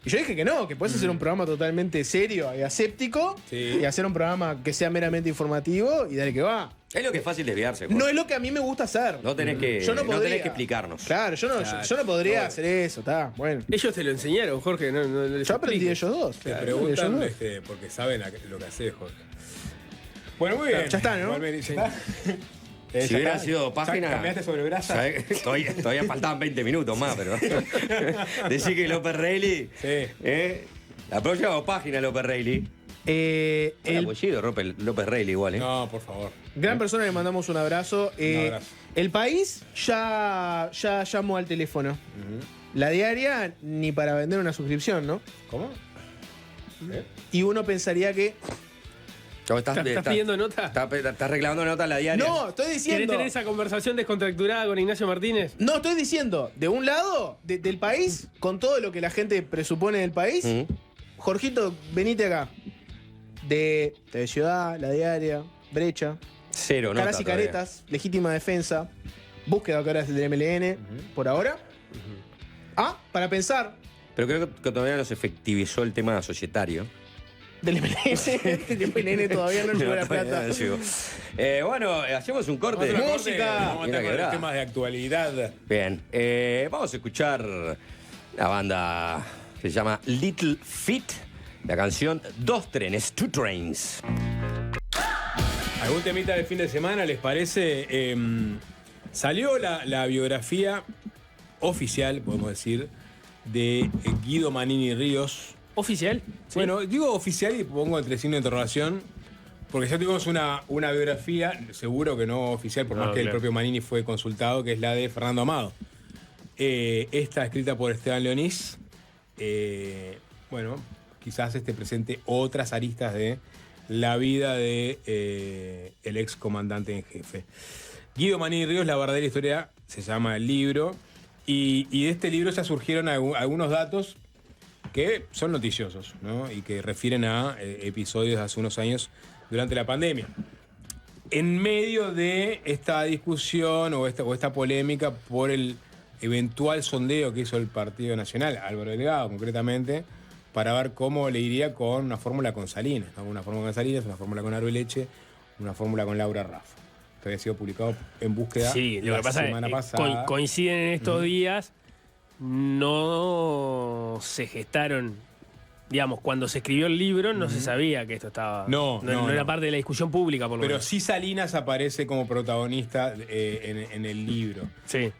Y yo dije que no, que puedes hacer un programa totalmente serio y aséptico,
Sí.
y hacer un programa que sea meramente informativo y dale que va.
Es lo que es fácil desviarse, Jorge.
No es lo que a mí me gusta hacer.
No tenés que,
Yo no
no tenés
podría.
que explicarnos.
Claro, yo no podría hacer eso, está, bueno.
Ellos te lo enseñaron, Jorge. No les
Yo aprendí de
expliques.
ellos dos.
Te
claro,
preguntan
de ellos dos.
porque saben lo que haces, Jorge. Bueno, muy bien.
Ya está, ¿no?
Igualmente,
Sí.
¿ya está?
Si
¿ya
hubieran
está?
sido
¿Ya
páginas.
¿Cambiaste sobre brasa?
¿sabés? Todavía faltaban 20 minutos más, pero. Decir que López Reilly.
Sí.
La próxima página, López Reilly. El
El
apellido, López Reilly, igual, ¿eh?
No, por favor.
gran persona, le mandamos un abrazo.
Un abrazo.
El país ya llamó al teléfono. La diaria ni para vender una suscripción, ¿no?
¿Cómo?
Y uno pensaría que.
¿Estás pidiendo nota?
¿Estás reclamando nota en la diaria?
No, estoy
¿Querés
diciendo.
tener esa conversación descontracturada con Ignacio Martínez?
No, estoy diciendo, de un lado, del país, con todo lo que la gente presupone del país,
Mm.
Jorgito, venite acá. De TV Ciudad, La Diaria, Brecha,
Cero, nota.
Caras y
todavía.
Caretas, Legítima Defensa, Búsqueda de caras del MLN, por ahora. Para pensar,
Pero creo que todavía no se efectivizó el tema societario.
del MLN, el MLN todavía no llegó la
Todavía
plata.
no llegó. Bueno, hacemos un corte.
Otro corte,
Música.
Vamos a
Mira
estar con
quebrada.
los temas de actualidad.
Bien, vamos a escuchar la banda que se llama Little Feat, la canción Dos Trenes, Two Trains.
¿Algún temita del fin de semana les parece? Salió la biografía oficial, podemos decir, de Guido Manini Ríos.
¿Oficial? Sí.
Bueno, digo oficial y pongo entre signo de interrogación, porque ya tuvimos una biografía, seguro que no oficial, por más que el
claro.
propio Manini fue consultado, que es la de Fernando Amado. Esta escrita por Esteban Leonís. Bueno, quizás presente otras aristas de la vida de el ex comandante en jefe. Guido Manini Ríos, la verdadera historia, se llama el libro, y de este libro ya surgieron algunos datos que son noticiosos, ¿no? Y que refieren a episodios de hace unos años durante la pandemia. En medio de esta discusión o esta polémica por el eventual sondeo que hizo el Partido Nacional, Álvaro Delgado concretamente, para ver cómo le iría con una fórmula con Salinas, ¿no? Una fórmula con Salinas, una fórmula con Arbeleche, una fórmula con Laura Rafa. Esto había sido publicado en búsqueda
Sí, lo
la
que pasa es
semana
que
pasada.
coinciden en estos días, no se gestaron, digamos, cuando se escribió el libro no se sabía que esto estaba...
No
era
no.
parte de la discusión pública, por lo
Pero
menos.
sí Salinas aparece como protagonista en el libro.
Sí.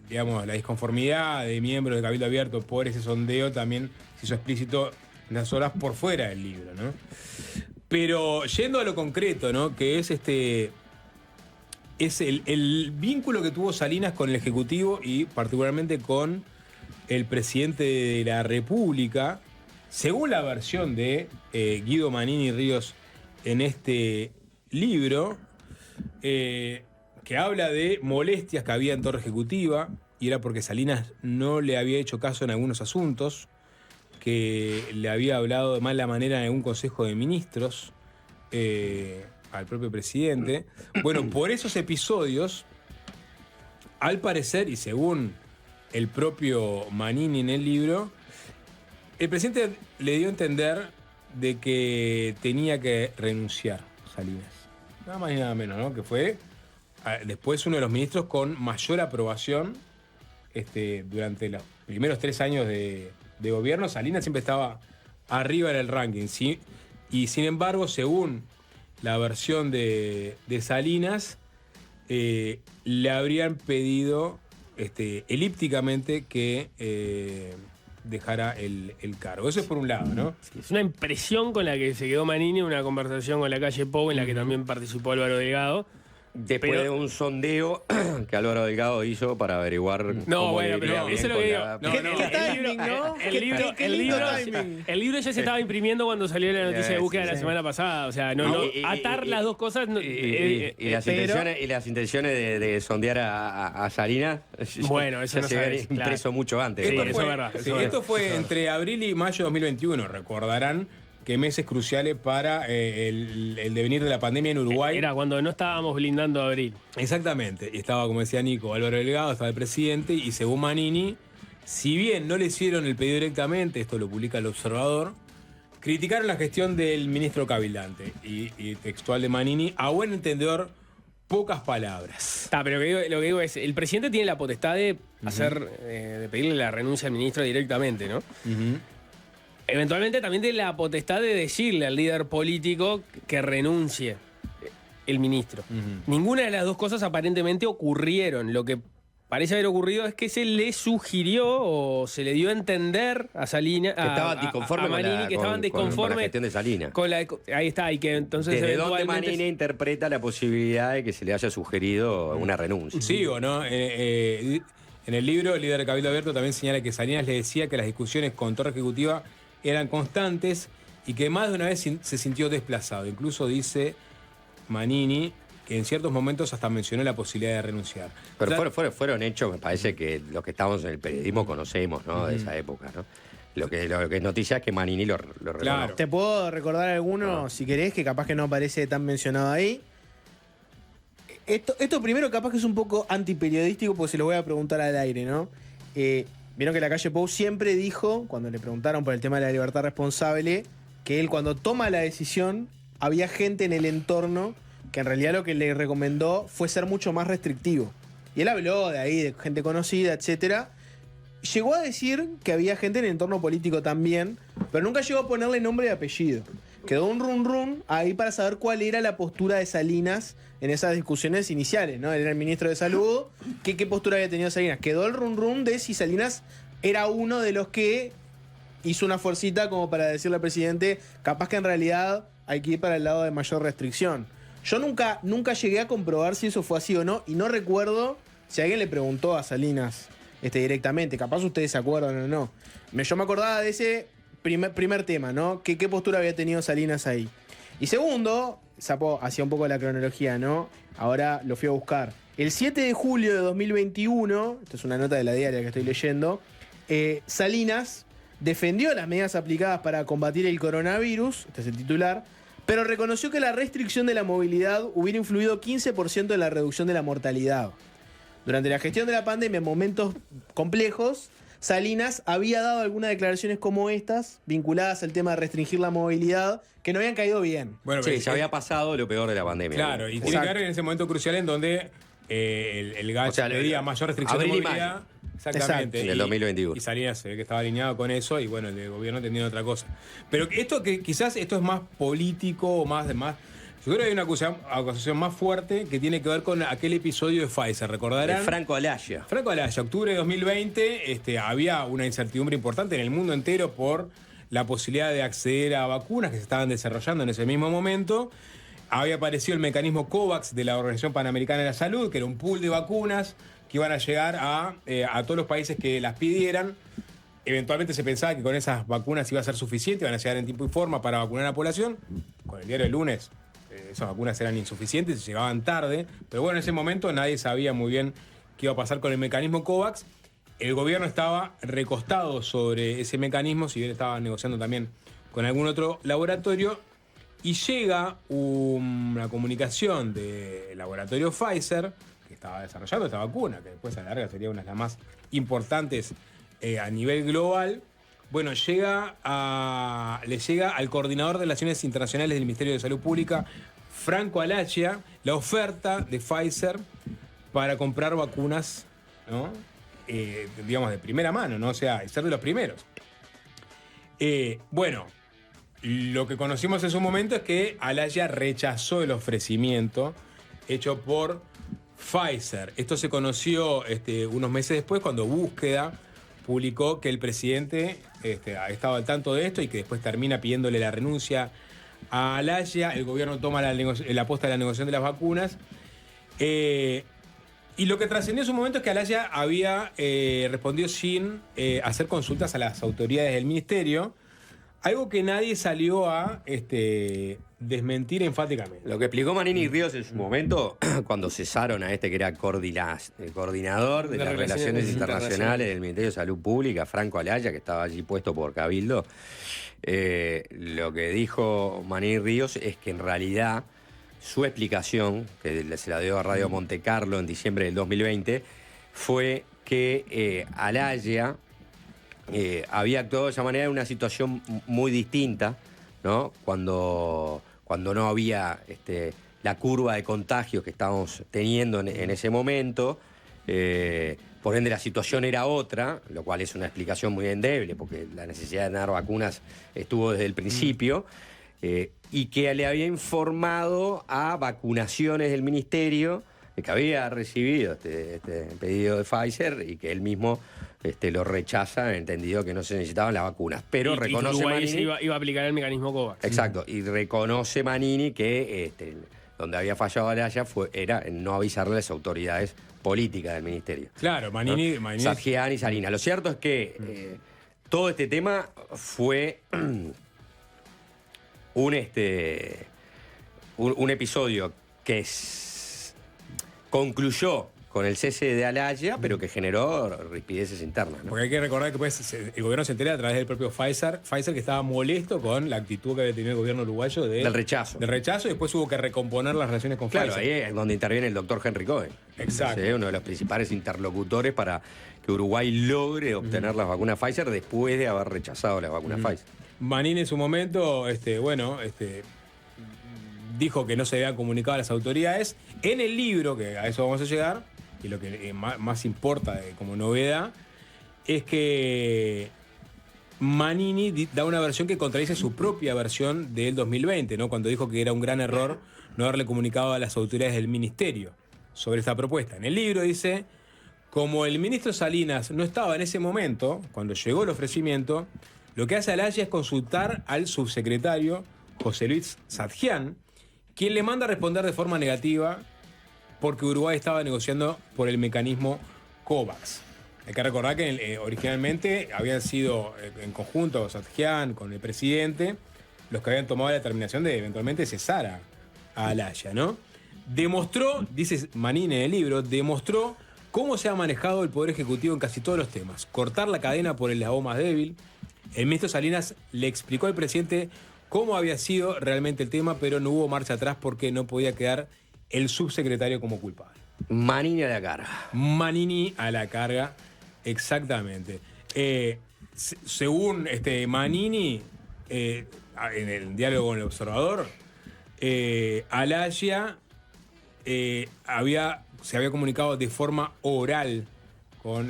Digamos, la disconformidad de miembros de Cabildo Abierto por ese sondeo también se hizo explícito unas horas por fuera del libro, ¿no? Pero yendo a lo concreto, ¿no? Que es es el vínculo que tuvo Salinas con el Ejecutivo y particularmente con el presidente de la República, según la versión de Guido Manini Ríos en este libro, que habla de molestias que había en Torre Ejecutiva, y era porque Salinas no le había hecho caso en algunos asuntos, que le había hablado de mala manera en algún consejo de ministros al propio presidente. Bueno, por esos episodios, al parecer, y según el propio Manini en el libro, el presidente le dio a entender de que tenía que renunciar Salinas. Nada más y nada menos, ¿no? Que fue después uno de los ministros con mayor aprobación durante los primeros 3 años de gobierno. Salinas siempre estaba arriba en el ranking, ¿sí? Y sin embargo, según la versión de Salinas, le habrían pedido elípticamente que dejara el cargo. Eso es por un lado, ¿no?
Sí, es una impresión con la que se quedó Manini en una conversación con la calle Pou, en la que también participó Álvaro Delgado.
Después de un sondeo que Álvaro Delgado hizo para averiguar
No,
cómo
bueno,
le iría
pero
bien
eso es lo
con
que digo.
la-
El libro ya se estaba imprimiendo cuando salió la noticia de búsqueda la semana pasada. O sea, atar las dos cosas.
Y las intenciones de sondear a Salinas.
Bueno, eso
ya
no
se había
sabes, claro.
impreso mucho antes.
Sí,
Esto
eso
fue,
es verdad,
sí,
eso es
esto
verdad.
fue entre abril y mayo de 2021. Recordarán que meses cruciales para el devenir de la pandemia en Uruguay.
Era cuando no estábamos blindando a Abril.
Exactamente. Y estaba, como decía Nico, Álvaro Delgado, estaba el presidente, y según Manini, si bien no le hicieron el pedido directamente, esto lo publica El Observador, criticaron la gestión del ministro cabildante. Y textual de Manini, a buen entendedor, pocas palabras.
Está, pero lo que digo es, el presidente tiene la potestad de de pedirle la renuncia al ministro directamente, ¿no? Eventualmente también tiene la potestad de decirle al líder político que renuncie el ministro. Ninguna de las dos cosas aparentemente ocurrieron. Lo que parece haber ocurrido es que se le sugirió o se le dio a entender a Salinas,
Que estaban disconformes con
Manini,
la-
que estaban
con la
disconformes
gestión de Salinas.
ahí está, y que entonces
¿Desde dónde
eventualmente
Manini interpreta la posibilidad de que se le haya sugerido una renuncia?
Sí o no. En el libro, el líder de Cabildo Abierto también señala que Salinas le decía que las discusiones con Torre Ejecutiva eran constantes y que más de una vez se sintió desplazado. Incluso dice Manini que en ciertos momentos hasta mencionó la posibilidad de renunciar.
Pero
O sea,
fueron hechos, me parece que los que estamos en el periodismo conocemos, ¿no? De esa época, ¿no? Lo que es noticia es que Manini lo reconoce.
Claro.
Te puedo recordar alguno, si querés, que capaz que no aparece tan mencionado ahí. Esto primero capaz que es un poco antiperiodístico, porque se lo voy a preguntar al aire, ¿no? Vieron que la calle Pou siempre dijo, cuando le preguntaron por el tema de la libertad responsable, que él cuando toma la decisión, había gente en el entorno que en realidad lo que le recomendó fue ser mucho más restrictivo. Y él habló de ahí, de gente conocida, etcétera. Llegó a decir que había gente en el entorno político también, pero nunca llegó a ponerle nombre y apellido. Quedó un run ahí para saber cuál era la postura de Salinas en esas discusiones iniciales, ¿no? Él era el ministro de Salud. ¿Qué postura había tenido Salinas? Quedó el run de si Salinas era uno de los que hizo una fuercita como para decirle al presidente, capaz que en realidad hay que ir para el lado de mayor restricción. Yo nunca llegué a comprobar si eso fue así o no, y no recuerdo si alguien le preguntó a Salinas directamente. Capaz ustedes se acuerdan o no. Yo me acordaba de ese primer tema, ¿no? ¿Qué postura había tenido Salinas ahí? Y segundo, Sapo hacía un poco la cronología, ¿no? Ahora lo fui a buscar. El 7 de julio de 2021, esto es una nota de la diaria que estoy leyendo, Salinas defendió las medidas aplicadas para combatir el coronavirus, este es el titular, pero reconoció que la restricción de la movilidad hubiera influido 15% en la reducción de la mortalidad. Durante la gestión de la pandemia en momentos complejos, Salinas había dado algunas declaraciones como estas, vinculadas al tema de restringir la movilidad, que no habían caído bien.
bueno,
Sí,
pero-
ya había pasado lo peor de la pandemia.
Claro, y tiene
Exacto.
que ver en ese momento crucial en donde el GACH
O sea,
pedía mayor restricción de
abril y
movilidad.
mayo.
Exactamente.
Exacto. Del 2021.
Y Salinas se ve que estaba alineado con eso, y bueno, el gobierno entendiendo otra cosa. Pero esto que quizás esto es más político o más. Yo creo que hay una acusación más fuerte que tiene que ver con aquel episodio de Pfizer. ¿Recordarán?
El Franco Alaya.
Franco Alaya, octubre de 2020, había una incertidumbre importante en el mundo entero por la posibilidad de acceder a vacunas que se estaban desarrollando en ese mismo momento. Había aparecido el mecanismo COVAX de la Organización Panamericana de la Salud, que era un pool de vacunas que iban a llegar a todos los países que las pidieran. Eventualmente se pensaba que con esas vacunas iba a ser suficiente, iban a llegar en tiempo y forma para vacunar a la población. Con el diario del lunes, esas vacunas eran insuficientes, llegaban tarde. Pero bueno, en ese momento nadie sabía muy bien qué iba a pasar con el mecanismo COVAX. El gobierno estaba recostado sobre ese mecanismo, si bien estaba negociando también con algún otro laboratorio. Y llega una comunicación del laboratorio Pfizer, que estaba desarrollando esta vacuna, que después a la larga sería una de las más importantes a nivel global. Bueno, le llega al coordinador de Relaciones Internacionales del Ministerio de Salud Pública, Franco Alagia, la oferta de Pfizer para comprar vacunas, ¿no? Digamos, de primera mano, ¿no? O sea, ser de los primeros. Bueno, lo que conocimos en su momento es que Alagia rechazó el ofrecimiento hecho por Pfizer. Esto se conoció unos meses después, cuando Búsqueda publicó que el presidente estaba al tanto de esto y que después termina pidiéndole la renuncia a Alagia. El gobierno toma la posta de la negociación de las vacunas. Y lo que trascendió en su momento es que Alagia había respondido sin hacer consultas a las autoridades del ministerio. Algo que nadie salió a desmentir enfáticamente.
Lo que explicó Manini Ríos en su momento, cuando cesaron a que era coordinador de las Relaciones Internacionales del Ministerio de Salud Pública, Franco Alagia, que estaba allí puesto por Cabildo, lo que dijo Manini Ríos es que en realidad su explicación, que se la dio a Radio Monte Carlo en diciembre del 2020, fue que Alagia había actuado de esa manera en una situación muy distinta, ¿no? Cuando no había la curva de contagios que estábamos teniendo en ese momento. Por ende, la situación era otra, lo cual es una explicación muy endeble, porque la necesidad de tener vacunas estuvo desde el principio, y que le había informado a vacunaciones del ministerio que había recibido este pedido de Pfizer y que él mismo lo rechaza, entendido que no se necesitaban las vacunas. Pero reconoce Manini,
iba a aplicar el mecanismo COVAX.
Exacto, y reconoce Manini que donde había fallado Alagia era en no avisarle a las autoridades políticas del ministerio.
Claro, Manini...
Sargiani y Salinas. Lo cierto es que todo este tema fue un episodio que concluyó con el cese de Alagia, pero que generó rispideces internas, ¿no?
Porque hay que recordar que pues, el gobierno se entera a través del propio Pfizer que estaba molesto con la actitud que había tenido el gobierno uruguayo del rechazo. Y después hubo que recomponer las relaciones con Pfizer.
Claro, ahí es donde interviene el doctor Henry Cohen.
Exacto.
¿Sí? Uno de los principales interlocutores para que Uruguay logre obtener las vacunas Pfizer después de haber rechazado las vacunas Pfizer.
Manini en su momento, dijo que no se habían comunicado a las autoridades. En el libro, que a eso vamos a llegar, y lo que más importa como novedad, es que Manini da una versión que contradice su propia versión del 2020, ¿no? Cuando dijo que era un gran error no haberle comunicado a las autoridades del ministerio sobre esta propuesta. En el libro dice, como el ministro Salinas no estaba en ese momento, cuando llegó el ofrecimiento, lo que hace Alagia es consultar al subsecretario José Luis Sadjian, quien le manda a responder de forma negativa porque Uruguay estaba negociando por el mecanismo COVAX. Hay que recordar que originalmente habían sido en conjunto Sadjian con el presidente los que habían tomado la determinación de eventualmente cesar a Alagia, ¿no? Demostró, dice Manini en el libro, demostró cómo se ha manejado el Poder Ejecutivo en casi todos los temas. Cortar la cadena por el eslabón más débil. El ministro Salinas le explicó al presidente cómo había sido realmente el tema, pero no hubo marcha atrás porque no podía quedar el subsecretario como culpable.
Manini a la carga.
Manini a la carga, exactamente. Según Manini, en el diálogo con el observador, Alagia se había comunicado de forma oral con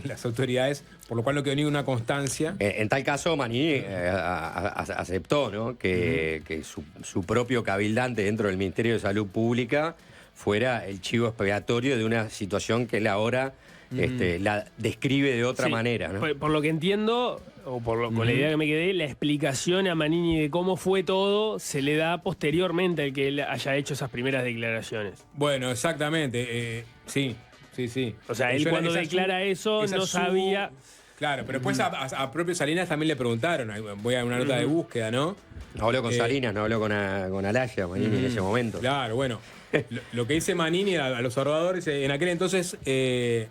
las autoridades, por lo cual no quedó ni una constancia.
En tal caso, Manini aceptó, ¿no? que su propio cabildante dentro del Ministerio de Salud Pública fuera el chivo expiatorio de una situación que él ahora la describe de otra manera, ¿no?
Por lo que entiendo, o con la idea que me quedé, la explicación a Manini de cómo fue todo se le da posteriormente al que él haya hecho esas primeras declaraciones.
Bueno, exactamente, sí. Sí, sí.
O sea, él
Yo-
cuando
esa
declara eso
esa
no sabía.
Claro, pero después a propio Salinas también le preguntaron, voy a una nota de búsqueda, ¿no?
No habló con Salinas, no habló con Alaya, Manini, en ese momento.
Claro, bueno. Lo que dice Manini a los observadores, en aquel entonces, el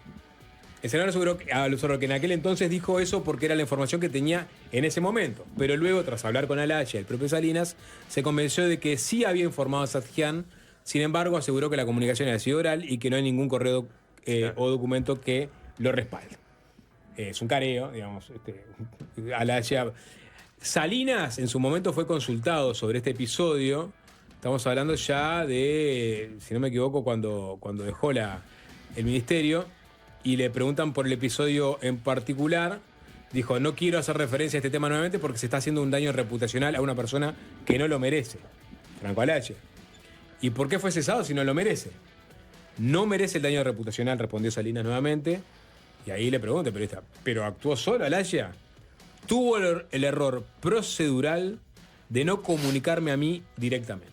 senador aseguró que en aquel entonces dijo eso porque era la información que tenía en ese momento. Pero luego, tras hablar con Alaya y el propio Salinas, se convenció de que sí había informado a Sadjian. Sin embargo, aseguró que la comunicación había sido oral y que no hay ningún correo o documento que lo respalde. Es un careo, digamos. Alaya. Salinas en su momento fue consultado sobre este episodio. Estamos hablando ya de, si no me equivoco, cuando dejó el ministerio y le preguntan por el episodio en particular. Dijo, no quiero hacer referencia a este tema nuevamente porque se está haciendo un daño reputacional a una persona que no lo merece. Franco Alaya. ¿Y por qué fue cesado si no lo merece? No merece el daño reputacional, respondió Salinas nuevamente. Y ahí le pregunto, ¿pero actuó solo Alaya? Tuvo el error procedural de no comunicarme a mí directamente.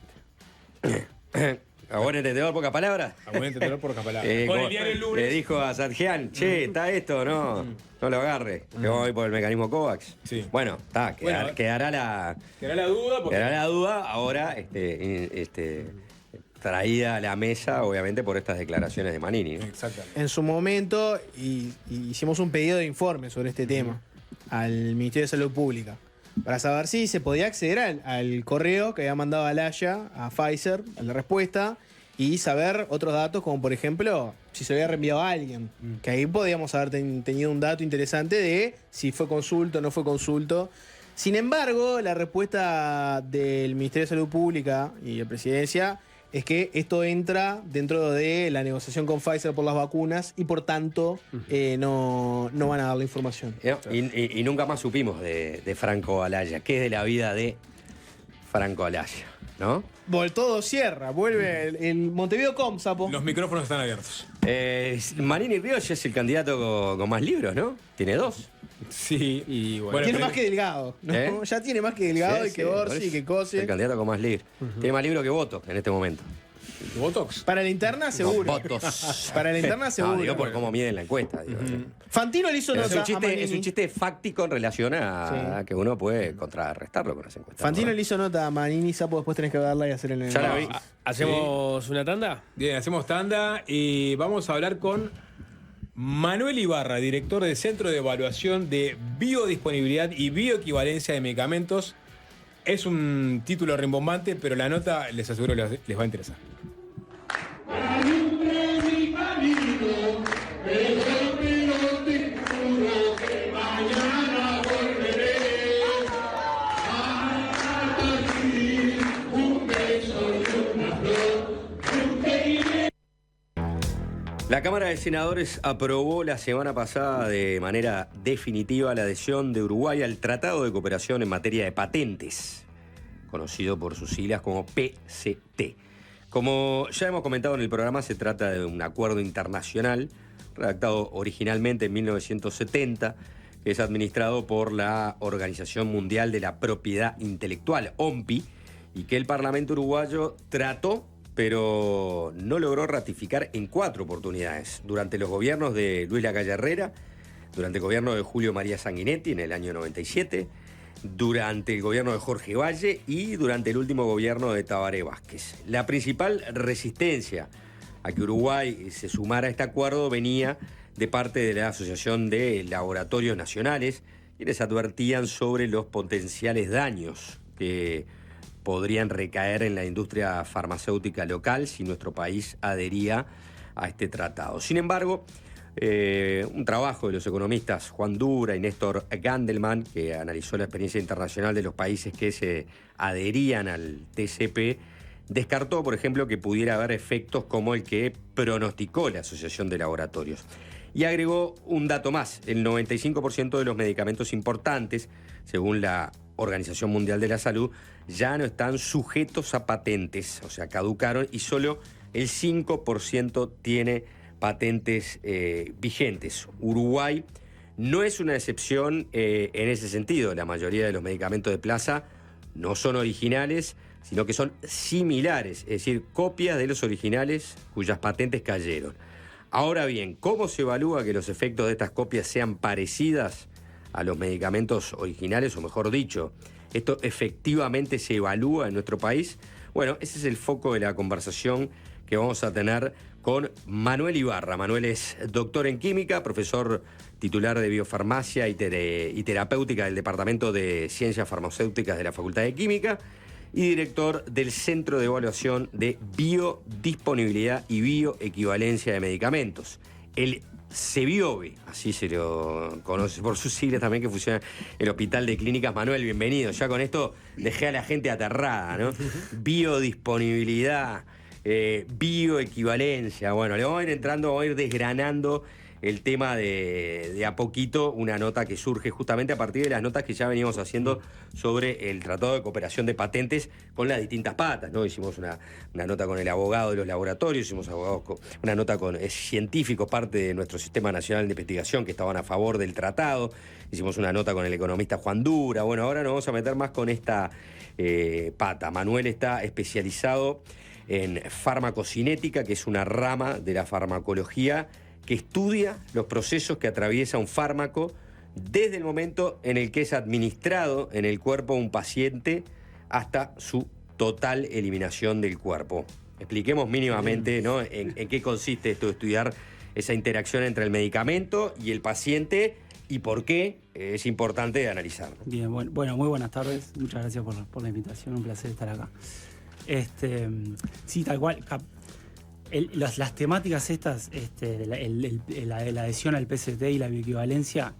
¿A buen entendedor, pocas palabras?
A buen entendedor, pocas palabras. Con el diario El Lunes.
Le dijo a Sadjian, che, está esto, no lo agarre. Que voy por el mecanismo COVAX.
Sí.
Bueno, está, quedará la
duda.
quedará la duda ahora traída a la mesa, obviamente, por estas declaraciones de Manini, ¿no?
Exactamente.
En su momento hicimos un pedido de informe sobre este tema al Ministerio de Salud Pública para saber si se podía acceder al correo que había mandado Alaya a Pfizer, a la respuesta, y saber otros datos como por ejemplo si se lo había reenviado a alguien, que ahí podíamos haber tenido un dato interesante de si fue consulto o no fue consulto. Sin embargo, la respuesta del Ministerio de Salud Pública y de Presidencia es que esto entra dentro de la negociación con Pfizer por las vacunas y por tanto no van a dar la información.
Y nunca más supimos de Franco Alaya. ¿Qué es de la vida de Franco Alaya? ¿No?
Todo cierra, vuelve el Montevideo Sapo.
Los micrófonos están abiertos.
Manini Ríos es el candidato con más libros, ¿no? Tiene 2.
Sí.
Y bueno,
Tiene más que Delgado, ¿no? Ya tiene más que Delgado y que Orsi y que Cose.
El candidato con más libros. Tiene más libros que votos en este momento.
¿Botox?
Para la interna seguro.
Votos.
Para la interna seguro.
No, digo por cómo miden la encuesta. Digo.
Fantino le hizo
Es
nota
un, chiste,
a Manini.
es un chiste fáctico en relación a que uno puede contrarrestarlo con las encuestas.
Fantino
¿no?
le hizo nota a Manini, Sapo, después tenés que darla y hacer el
Ya la vi.
¿Hacemos una tanda?
Bien, hacemos tanda y vamos a hablar con Manuel Ibarra, director del Centro de Evaluación de Biodisponibilidad y Bioequivalencia de Medicamentos. Es un título rimbombante, pero la nota les aseguro les va a interesar.
La Cámara de Senadores aprobó la semana pasada de manera definitiva la adhesión de Uruguay al Tratado de Cooperación en materia de patentes, conocido por sus siglas como PCT. Como ya hemos comentado en el programa, se trata de un acuerdo internacional redactado originalmente en 1970, que es administrado por la Organización Mundial de la Propiedad Intelectual, OMPI, y que el Parlamento uruguayo trató, pero no logró ratificar en 4 oportunidades. Durante los gobiernos de Luis Lacalle Herrera, durante el gobierno de Julio María Sanguinetti en el año 97, durante el gobierno de Jorge Valle y durante el último gobierno de Tabaré Vázquez. La principal resistencia a que Uruguay se sumara a este acuerdo venía de parte de la Asociación de Laboratorios Nacionales, quienes advertían sobre los potenciales daños que podrían recaer en la industria farmacéutica local si nuestro país adhería a este tratado. Sin embargo, un trabajo de los economistas Juan Dura y Néstor Gandelman, que analizó la experiencia internacional de los países que se adherían al TCP, descartó, por ejemplo, que pudiera haber efectos como el que pronosticó la Asociación de Laboratorios. Y agregó un dato más: el 95% de los medicamentos importantes, según la Organización Mundial de la Salud, ya no están sujetos a patentes, o sea, caducaron, y solo el 5% tiene patentes vigentes. Uruguay no es una excepción en ese sentido. La mayoría de los medicamentos de plaza no son originales, sino que son similares, es decir, copias de los originales cuyas patentes cayeron. Ahora bien, ¿cómo se evalúa que los efectos de estas copias sean parecidas a los medicamentos originales, o mejor dicho, esto efectivamente se evalúa en nuestro país? Bueno, ese es el foco de la conversación que vamos a tener con Manuel Ibarra. Manuel es doctor en química, profesor titular de biofarmacia y terapéutica del Departamento de Ciencias Farmacéuticas de la Facultad de Química y director del Centro de Evaluación de Biodisponibilidad y Bioequivalencia de Medicamentos, el CEBIOBE, así se lo conoce por sus siglas también, que funciona en el Hospital de Clínicas. Manuel, bienvenido. Ya con esto dejé a la gente aterrada, ¿no? Biodisponibilidad, bioequivalencia. Bueno, le vamos a ir entrando, vamos a ir desgranando el tema de a poquito, una nota que surge justamente a partir de las notas que ya veníamos haciendo sobre el Tratado de Cooperación de Patentes con las distintas patas, ¿no? Hicimos una nota con el abogado de los laboratorios, hicimos una nota con científicos, parte de nuestro Sistema Nacional de Investigación, que estaban a favor del tratado, hicimos una nota con el economista Juan Dura. Bueno, ahora nos vamos a meter más con esta pata. Manuel está especializado en farmacocinética, que es una rama de la farmacología que estudia los procesos que atraviesa un fármaco desde el momento en el que es administrado en el cuerpo de un paciente hasta su total eliminación del cuerpo. Expliquemos mínimamente, ¿no?, en qué consiste esto de estudiar esa interacción entre el medicamento y el paciente y por qué es importante analizarlo.
Bien, bueno, muy buenas tardes. Muchas gracias por la invitación, un placer estar acá. Sí, tal cual. Las temáticas estas, la adhesión al PCT y la bioequivalencia,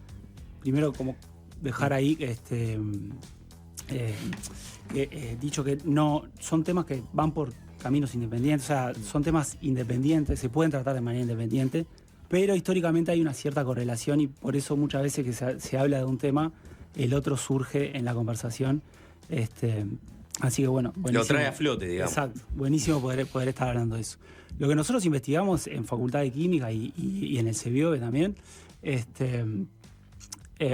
primero como dejar ahí dicho que no son temas que van por caminos independientes, o sea, son temas independientes, se pueden tratar de manera independiente, pero históricamente hay una cierta correlación y por eso muchas veces que se habla de un tema, el otro surge en la conversación. Así que bueno, buenísimo.
Lo trae a flote, digamos.
Exacto, buenísimo poder estar hablando de eso. Lo que nosotros investigamos en Facultad de Química y en el CEBIOBE también,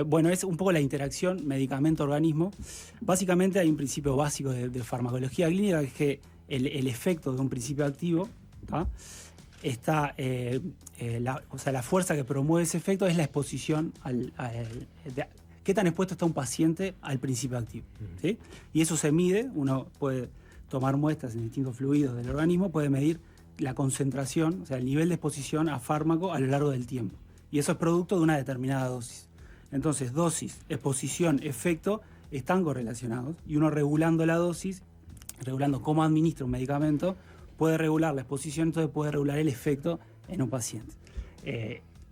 bueno, es un poco la interacción medicamento-organismo. Básicamente hay un principio básico de farmacología clínica, que es que el efecto de un principio activo, ¿tá?, la fuerza que promueve ese efecto es la exposición qué tan expuesto está un paciente al principio activo, ¿sí? Y eso se mide, uno puede tomar muestras en distintos fluidos del organismo, puede medir la concentración, o sea, el nivel de exposición a fármaco a lo largo del tiempo. Y eso es producto de una determinada dosis. Entonces, dosis, exposición, efecto están correlacionados y uno regulando la dosis, regulando cómo administra un medicamento, puede regular la exposición, entonces puede regular el efecto en un paciente.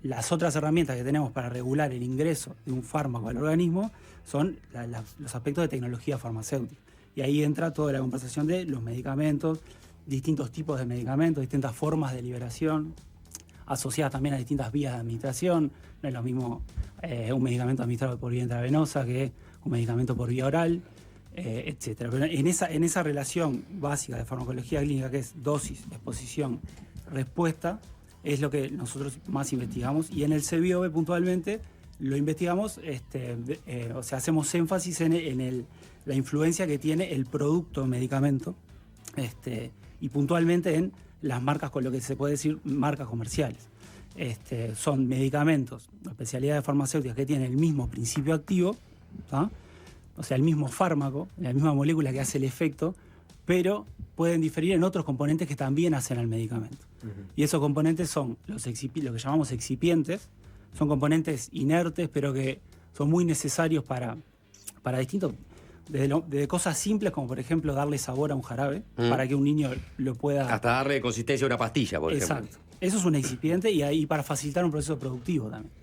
Las otras herramientas que tenemos para regular el ingreso de un fármaco al organismo son los aspectos de tecnología farmacéutica. Y ahí entra toda la conversación de los medicamentos, distintos tipos de medicamentos, distintas formas de liberación, asociadas también a distintas vías de administración. No es lo mismo un medicamento administrado por vía intravenosa que un medicamento por vía oral, etc. Pero en esa relación básica de farmacología clínica, que es dosis, exposición, respuesta, es lo que nosotros más investigamos, y en el CEBIOBE puntualmente lo investigamos, o sea, hacemos énfasis en la influencia que tiene el producto medicamento, y puntualmente en las marcas, con lo que se puede decir marcas comerciales. Son medicamentos, especialidades farmacéuticas que tienen el mismo principio activo, ¿tá?, o sea, el mismo fármaco, la misma molécula que hace el efecto, pero pueden diferir en otros componentes que también hacen al medicamento. Y esos componentes son lo que llamamos excipientes, son componentes inertes, pero que son muy necesarios para distintos, desde cosas simples como por ejemplo darle sabor a un jarabe, para que un niño lo pueda...
Hasta darle consistencia a una pastilla, por ejemplo.
Exacto. Eso es un excipiente y para facilitar un proceso productivo también.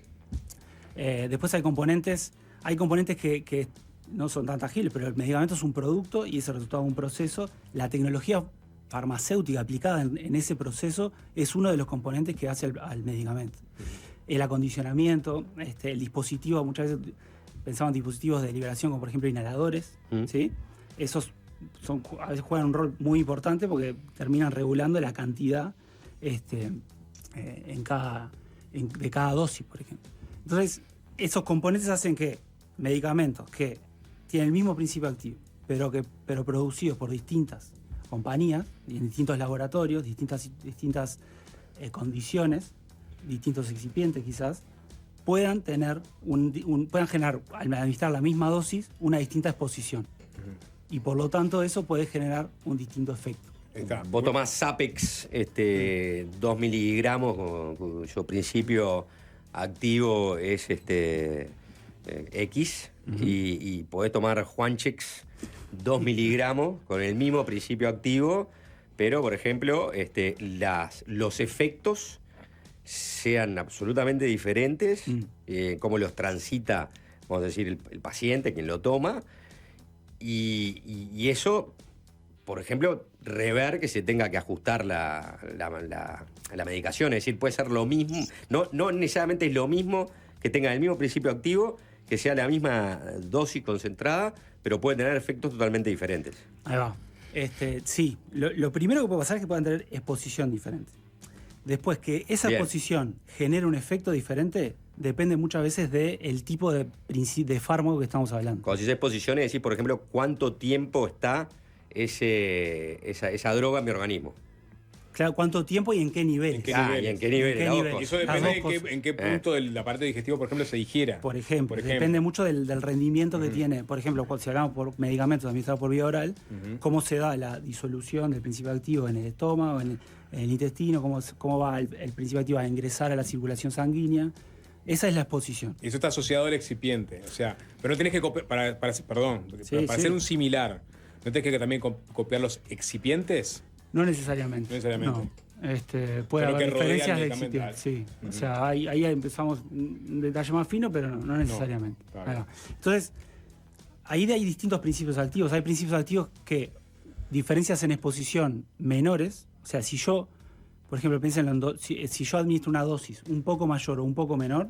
Después hay componentes que no son tan tangibles, pero el medicamento es un producto y es el resultado de un proceso. La tecnología farmacéutica aplicada en ese proceso es uno de los componentes que hace al medicamento. El acondicionamiento, el dispositivo, muchas veces pensamos en dispositivos de liberación como por ejemplo inhaladores, ¿sí? Esos a veces juegan un rol muy importante porque terminan regulando la cantidad de cada dosis, por ejemplo. Entonces, esos componentes hacen que medicamentos que tienen el mismo principio activo, pero producidos por distintas compañías y en distintos laboratorios, distintas condiciones, distintos excipientes quizás, puedan tener puedan generar, al administrar la misma dosis, una distinta exposición. Y por lo tanto eso puede generar un distinto efecto.
Vos tomás Sapex 2 miligramos, cuyo principio activo es X, y podés tomar Juanchex 2 miligramos con el mismo principio activo, pero por ejemplo los efectos sean absolutamente diferentes, cómo los transita, vamos a decir, el paciente, quien lo toma, y eso, por ejemplo, rever que se tenga que ajustar la medicación, es decir, puede ser lo mismo, no necesariamente es lo mismo que tenga el mismo principio activo, que sea la misma dosis concentrada, pero puede tener efectos totalmente diferentes.
Ahí va. Sí, lo primero que puede pasar es que puedan tener exposición diferente. Después, que esa exposición genere un efecto diferente, depende muchas veces del tipo de fármaco que estamos hablando.
Cuando se dice exposición, es decir, por ejemplo, cuánto tiempo está esa droga en mi organismo.
Claro, cuánto tiempo y en qué nivel.
¿Y en qué nivel?
Eso depende de en qué punto del aparato digestivo, por ejemplo, se digiera.
Por ejemplo. Depende mucho del rendimiento que tiene. Por ejemplo, si hablamos por medicamentos administrados por vía oral, cómo se da la disolución del principio activo en el estómago, en el intestino, cómo va el principio activo a ingresar a la circulación sanguínea. Esa es la exposición.
Y eso está asociado al excipiente. O sea, pero no tenés que copiar, para hacer un similar, ¿no tenés que también copiar los excipientes?
No necesariamente.
No necesariamente.
No. Puede haber diferencias de excipientes. Sí. O sea, ahí empezamos un detalle más fino, pero no necesariamente.
Claro.
Entonces, ahí hay distintos principios activos. Hay principios activos que diferencias en exposición menores. O sea, si yo, por ejemplo, piensen si yo administro una dosis un poco mayor o un poco menor,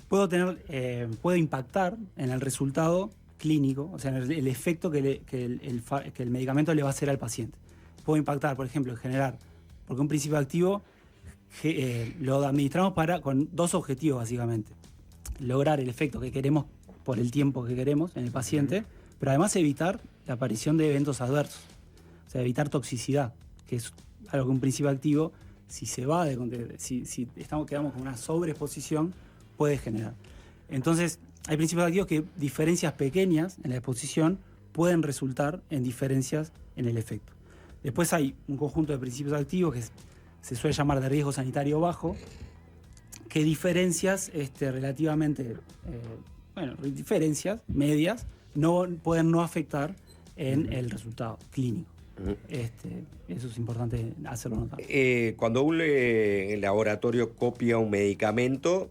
puedo impactar en el resultado clínico, o sea, en el efecto que el medicamento le va a hacer al paciente. Puedo impactar, por ejemplo, en generar, porque un principio activo lo administramos con dos objetivos, básicamente. Lograr el efecto que queremos por el tiempo que queremos en el paciente, pero además evitar la aparición de eventos adversos. O sea, evitar toxicidad, que es algo que un principio activo, si se va si quedamos con una sobreexposición, puede generar. Entonces, hay principios activos que diferencias pequeñas en la exposición pueden resultar en diferencias en el efecto. Después hay un conjunto de principios activos que se suele llamar de riesgo sanitario bajo, que diferencias relativamente, diferencias medias, pueden no afectar en el resultado clínico. Eso es importante hacerlo notar.
Cuando un laboratorio copia un medicamento,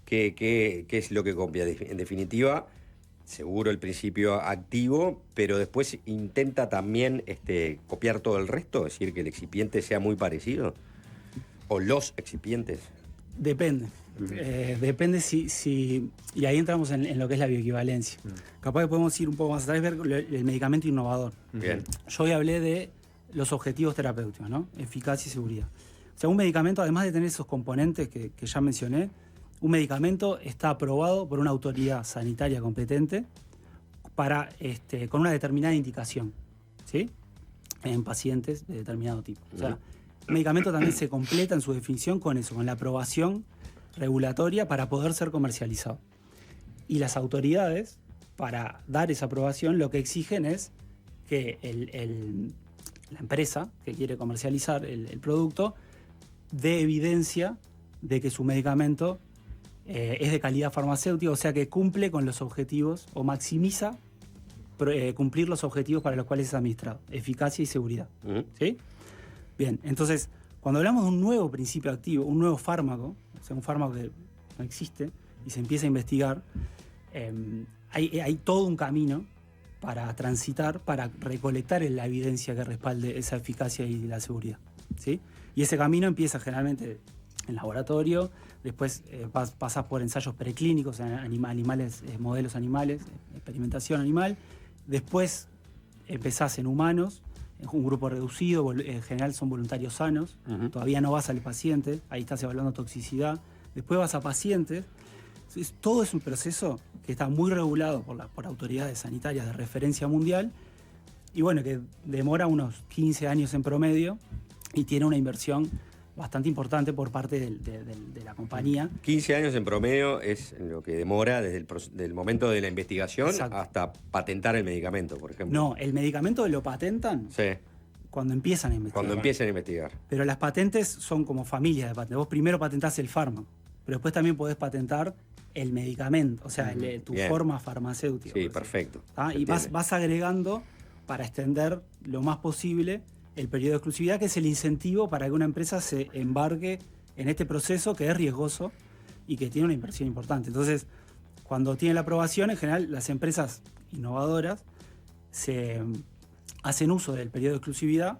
¿qué es lo que copia? En definitiva, seguro el principio activo, pero después intenta también copiar todo el resto, es decir, que el excipiente sea muy parecido, o los excipientes.
Depende. Depende y ahí entramos en lo que es la bioequivalencia. Capaz que podemos ir un poco más atrás y ver el medicamento innovador.
Bien.
Yo hoy hablé de los objetivos terapéuticos, ¿no? Eficacia y seguridad. O sea, un medicamento, además de tener esos componentes que ya mencioné, un medicamento está aprobado por una autoridad sanitaria competente con una determinada indicación, ¿sí? En pacientes de determinado tipo. O sea, el medicamento también se completa en su definición con eso, con la aprobación regulatoria para poder ser comercializado. Y las autoridades, para dar esa aprobación, lo que exigen es que la empresa que quiere comercializar el producto dé evidencia de que su medicamento es de calidad farmacéutica, o sea que cumple con los objetivos o maximiza cumplir los objetivos para los cuales es administrado, eficacia y seguridad. ¿Sí? Bien, entonces, cuando hablamos de un nuevo principio activo, un nuevo fármaco, o sea, un fármaco que no existe y se empieza a investigar, hay todo un camino para transitar, para recolectar la evidencia que respalde esa eficacia y la seguridad. ¿Sí? Y ese camino empieza generalmente en laboratorio, después pasas por ensayos preclínicos en animales, modelos animales, experimentación animal, después empezás en humanos, en un grupo reducido, en general son voluntarios sanos, todavía no vas al paciente, ahí estás evaluando toxicidad, después vas a pacientes. Todo es un proceso que está muy regulado por autoridades sanitarias de referencia mundial y bueno, que demora unos 15 años en promedio y tiene una inversión bastante importante por parte de la compañía.
15 años en promedio es lo que demora desde del momento de la investigación
Exacto.
hasta patentar el medicamento, por ejemplo.
No, el medicamento lo patentan
Sí,
cuando empiezan a investigar.
cuando empiecen a investigar.
Pero las patentes son como familias de patentes. Vos primero patentás el fármaco, pero después también podés patentar el medicamento, o sea, tu
Bien.
forma farmacéutica.
Sí,
por decirlo.
perfecto.
¿Ah?
Se
Y vas
entiende.
agregando para extender lo más posible el periodo de exclusividad, que es el incentivo para que una empresa se embarque en este proceso que es riesgoso y que tiene una inversión importante. Entonces, cuando tiene la aprobación, en general las empresas innovadoras se hacen uso del periodo de exclusividad.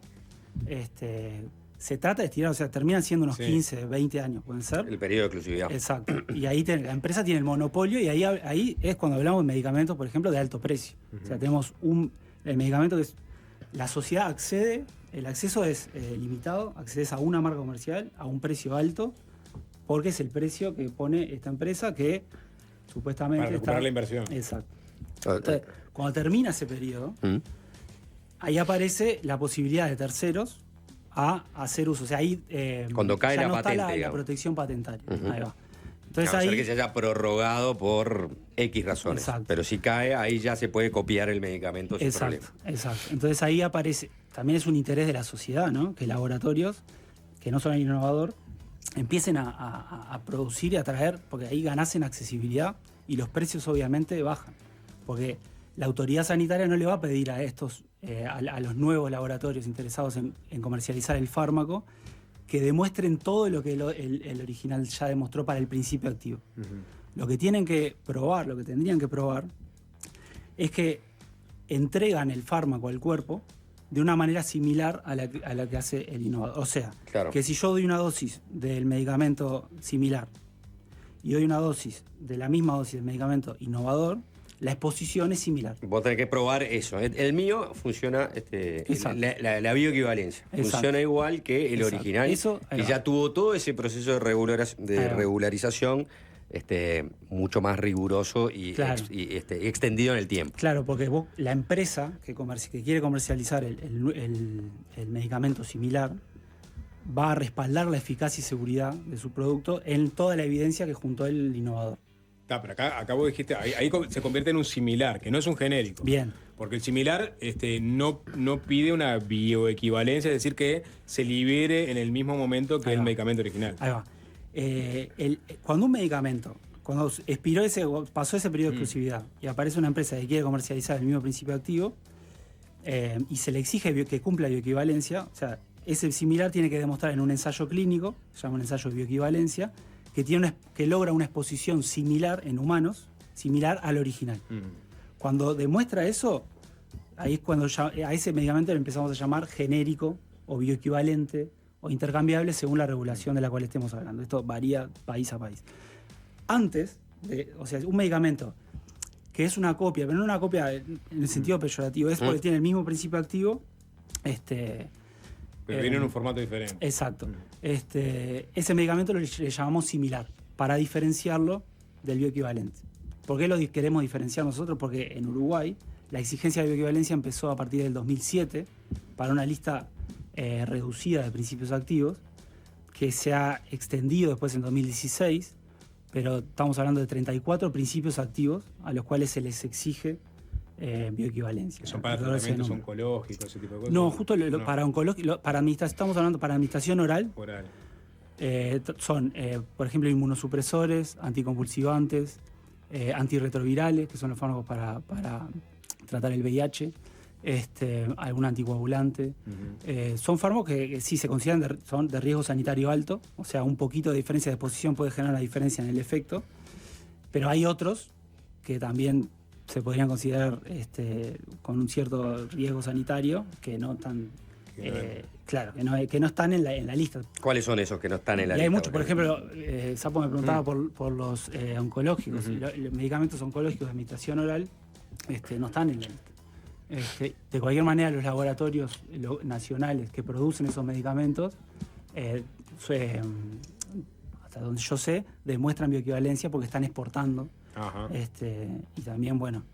Se trata de estirar, o sea, terminan siendo unos
Sí.
15, 20 años, pueden ser.
El periodo de exclusividad.
Exacto. Y ahí la empresa tiene el monopolio y ahí es cuando hablamos de medicamentos, por ejemplo, de alto precio. O sea, tenemos el medicamento que es, la sociedad accede, el acceso es limitado, accedes a una marca comercial a un precio alto, porque es el precio que pone esta empresa que supuestamente
Para recuperar la inversión.
Exacto. Entonces, cuando termina ese periodo,
Mm.
ahí aparece la posibilidad de terceros a hacer uso. O sea, ahí
Cuando cae
ya
la
no está
patente,
la
digamos.
protección patentaria.
Ujú.
Ahí va. Entonces
A no ser
ahí
que se haya prorrogado por X razones.
Exacto.
Pero si cae, ahí ya se puede copiar el medicamento sin
exacto,
problema.
exacto. Entonces ahí aparece, también es un interés de la sociedad, ¿no? Que laboratorios, que no son el innovador, empiecen a producir y a traer, porque ahí ganás en accesibilidad y los precios obviamente bajan. Porque la autoridad sanitaria no le va a pedir a estos, a los nuevos laboratorios interesados en comercializar el fármaco, que demuestren todo lo que el original ya demostró para el principio activo. Lo que tienen que probar, lo que tendrían que probar, es que entregan el fármaco al cuerpo de una manera similar a la que hace el innovador. O sea,
Claro.
que si yo doy una dosis del medicamento similar y doy una dosis de la misma dosis del medicamento innovador, la exposición es similar.
Vos tenés que probar eso. El mío funciona,
Exacto.
la bioequivalencia.
Exacto.
Funciona igual que el
Exacto.
original.
Eso, ahí
y
va.
ya tuvo todo ese proceso de,
Ahí va.
regularización mucho más riguroso y,
Claro.
extendido en el tiempo.
Claro, porque la empresa que quiere comercializar el medicamento similar va a respaldar la eficacia y seguridad de su producto en toda la evidencia que juntó el innovador.
Pero acá vos dijiste, ahí se convierte en un similar, que no es un genérico.
Bien.
Porque el similar no pide una bioequivalencia, es decir, que se libere en el mismo momento que
Ahí
el
va.
medicamento original.
Ahí va. Cuando un medicamento, cuando pasó ese periodo de exclusividad y aparece una empresa que quiere comercializar el mismo principio activo y se le exige que cumpla bioequivalencia, o sea, ese similar tiene que demostrar en un ensayo clínico, se llama un ensayo de bioequivalencia, que logra una exposición similar en humanos, similar al original. Cuando demuestra eso, ahí es cuando a ese medicamento le empezamos a llamar genérico o bioequivalente o intercambiable según la regulación de la cual estemos hablando. Esto varía país a país. Antes, o sea, un medicamento que es una copia, pero no una copia en el sentido peyorativo, es porque tiene el mismo principio activo,
Pero viene en un formato diferente.
exacto. Ese medicamento le llamamos similar, para diferenciarlo del bioequivalente. ¿Por qué lo queremos diferenciar nosotros? Porque en Uruguay la exigencia de bioequivalencia empezó a partir del 2007 para una lista reducida de principios activos que se ha extendido después en 2016, pero estamos hablando de 34 principios activos a los cuales se les exige bioequivalencia.
Que son para
Alrededor de ese
tratamientos
número.
oncológicos, ese tipo de cosas.
No, justo
No,
para oncología, estamos hablando para administración oral.
oral.
Son, por ejemplo, inmunosupresores, anticonvulsivantes, antirretrovirales, que son los fármacos para tratar el VIH, algún anticoagulante. Son fármacos que sí se consideran son de riesgo sanitario alto, o sea, un poquito de diferencia de exposición puede generar una diferencia en el efecto, pero hay otros que también se podrían considerar con un cierto riesgo sanitario que no están... claro, que no están en la lista.
¿Cuáles son esos que no están en la
Y hay
lista?
muchos, por ejemplo, Sapo me preguntaba por los oncológicos. Los medicamentos oncológicos de administración oral no están en la lista. De cualquier manera, los laboratorios nacionales que producen esos medicamentos, hasta donde yo sé, demuestran bioequivalencia porque están exportando.
Ajá.
Y también, bueno,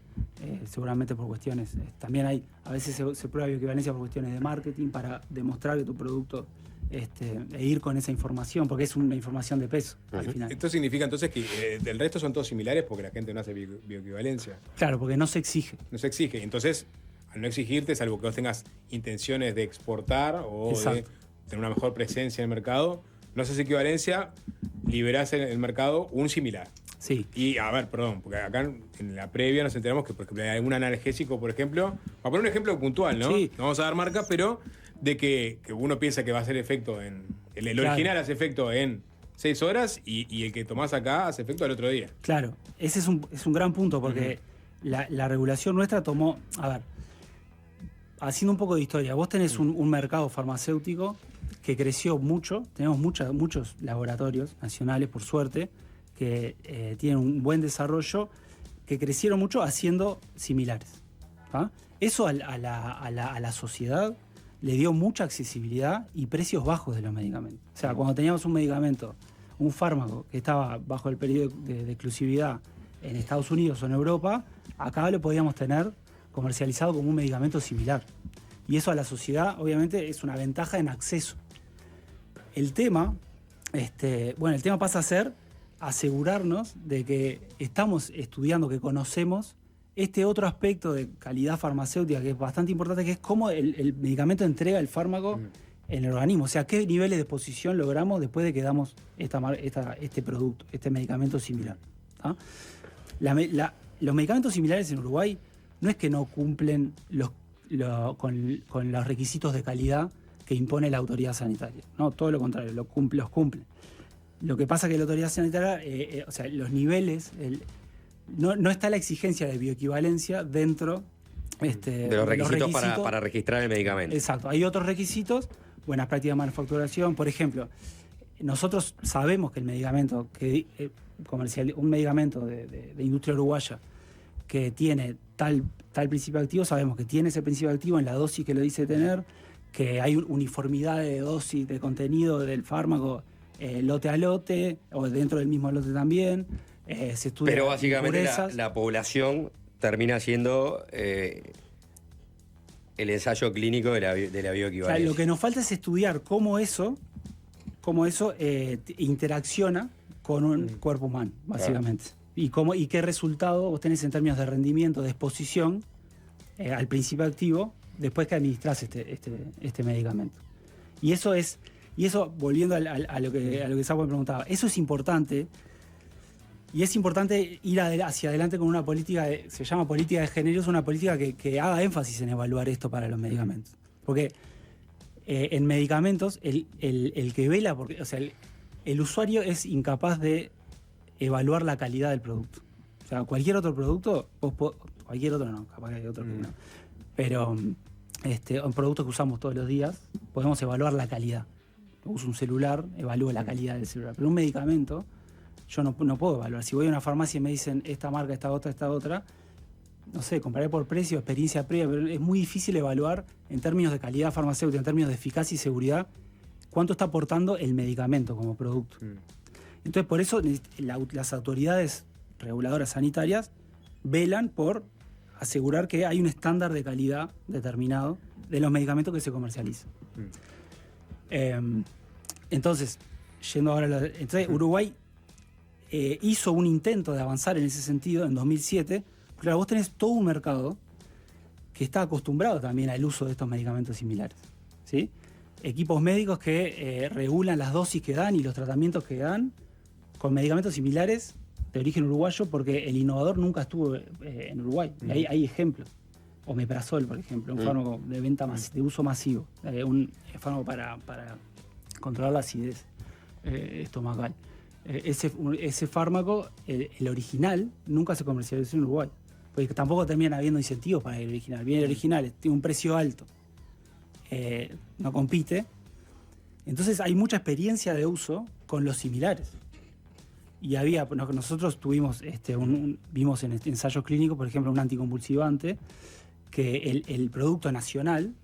seguramente por cuestiones, también a veces se prueba bioequivalencia por cuestiones de marketing para demostrar que tu producto e ir con esa información, porque es una información de peso al final.
Esto significa entonces que del resto son todos similares porque la gente no hace bioequivalencia.
Claro, porque no se exige.
No se exige. Entonces, al no exigirte, salvo que vos tengas intenciones de exportar o de tener una mejor presencia en el mercado, no haces equivalencia, liberás en el mercado un similar.
Sí.
Y, a ver, perdón, porque acá en la previa nos enteramos que, por ejemplo, hay algún analgésico, por ejemplo, para poner un ejemplo puntual, ¿no?
Sí.
No vamos a dar marca, pero de que uno piensa que va a hacer efecto en... El
Claro.
original hace efecto en 6 horas y el que tomás acá hace efecto al otro día.
Claro, ese es un gran punto, porque la regulación nuestra tomó, a ver, haciendo un poco de historia, vos tenés un mercado farmacéutico que creció mucho, tenemos muchos laboratorios nacionales, por suerte, que tienen un buen desarrollo, que crecieron mucho haciendo similares. ¿Ah? Eso a la sociedad le dio mucha accesibilidad y precios bajos de los medicamentos. O sea, cuando teníamos un medicamento, un fármaco que estaba bajo el periodo de exclusividad en Estados Unidos o en Europa, acá lo podíamos tener comercializado como un medicamento similar. Y eso a la sociedad, obviamente, es una ventaja en acceso. El tema pasa a ser asegurarnos de que estamos estudiando, que conocemos este otro aspecto de calidad farmacéutica que es bastante importante, que es cómo el medicamento entrega el fármaco en el organismo. O sea, qué niveles de exposición logramos después de que damos este producto, este medicamento similar. ¿Ah? Los medicamentos similares en Uruguay no es que no cumplen con los requisitos de calidad que impone la autoridad sanitaria. No, todo lo contrario, los cumplen. Lo que pasa es que la autoridad sanitaria, o sea, los niveles, no está la exigencia de bioequivalencia dentro
de los requisitos para registrar el medicamento.
Exacto, hay otros requisitos, buenas prácticas de manufacturación, por ejemplo. Nosotros sabemos que el medicamento comercial, un medicamento de industria uruguaya que tiene tal principio activo, sabemos que tiene ese principio activo en la dosis que lo dice tener, que hay uniformidad de dosis, de contenido del fármaco, lote a lote, o dentro del mismo lote también. Se estudia.
Pero básicamente la población termina siendo el ensayo clínico de la bioequivalencia.
O sea, lo que nos falta es estudiar cómo eso interacciona con un cuerpo humano, básicamente. Claro. Y qué resultado vos tenés en términos de rendimiento, de exposición al principio activo después que administrás este medicamento. Y eso, volviendo a lo que Samuel preguntaba, eso es importante. Y es importante ir hacia adelante con una política, se llama política de género, es una política que haga énfasis en evaluar esto para los medicamentos. Porque en medicamentos, el que vela, o sea, el usuario es incapaz de evaluar la calidad del producto. O sea, cualquier otro producto, cualquier otro no, capaz que hay otro que no. Pero un producto que usamos todos los días, podemos evaluar la calidad. Uso un celular, evalúo la calidad del celular. Pero un medicamento, yo no puedo evaluar. Si voy a una farmacia y me dicen esta marca, esta otra, no sé, comparé por precio, experiencia previa, pero es muy difícil evaluar en términos de calidad farmacéutica, en términos de eficacia y seguridad, cuánto está aportando el medicamento como producto. Entonces, por eso las autoridades reguladoras sanitarias velan por asegurar que hay un estándar de calidad determinado de los medicamentos que se comercializan. Entonces, yendo ahora Uruguay hizo un intento de avanzar en ese sentido en 2007. Claro, vos tenés todo un mercado que está acostumbrado también al uso de estos medicamentos similares, ¿sí? Equipos médicos que regulan las dosis que dan y los tratamientos que dan con medicamentos similares de origen uruguayo, porque el innovador nunca estuvo en Uruguay. Hay ejemplos. Omeprazol, por ejemplo, un fármaco de venta de uso masivo, un fármaco para controlar la acidez estomacal. Ese fármaco, el original, nunca se comercializó en Uruguay, porque tampoco terminan habiendo incentivos para el original. Viene el original, tiene un precio alto, no compite. Entonces hay mucha experiencia de uso con los similares. Y nosotros tuvimos, vimos en ensayos clínicos, por ejemplo, un anticonvulsivante, que el producto nacional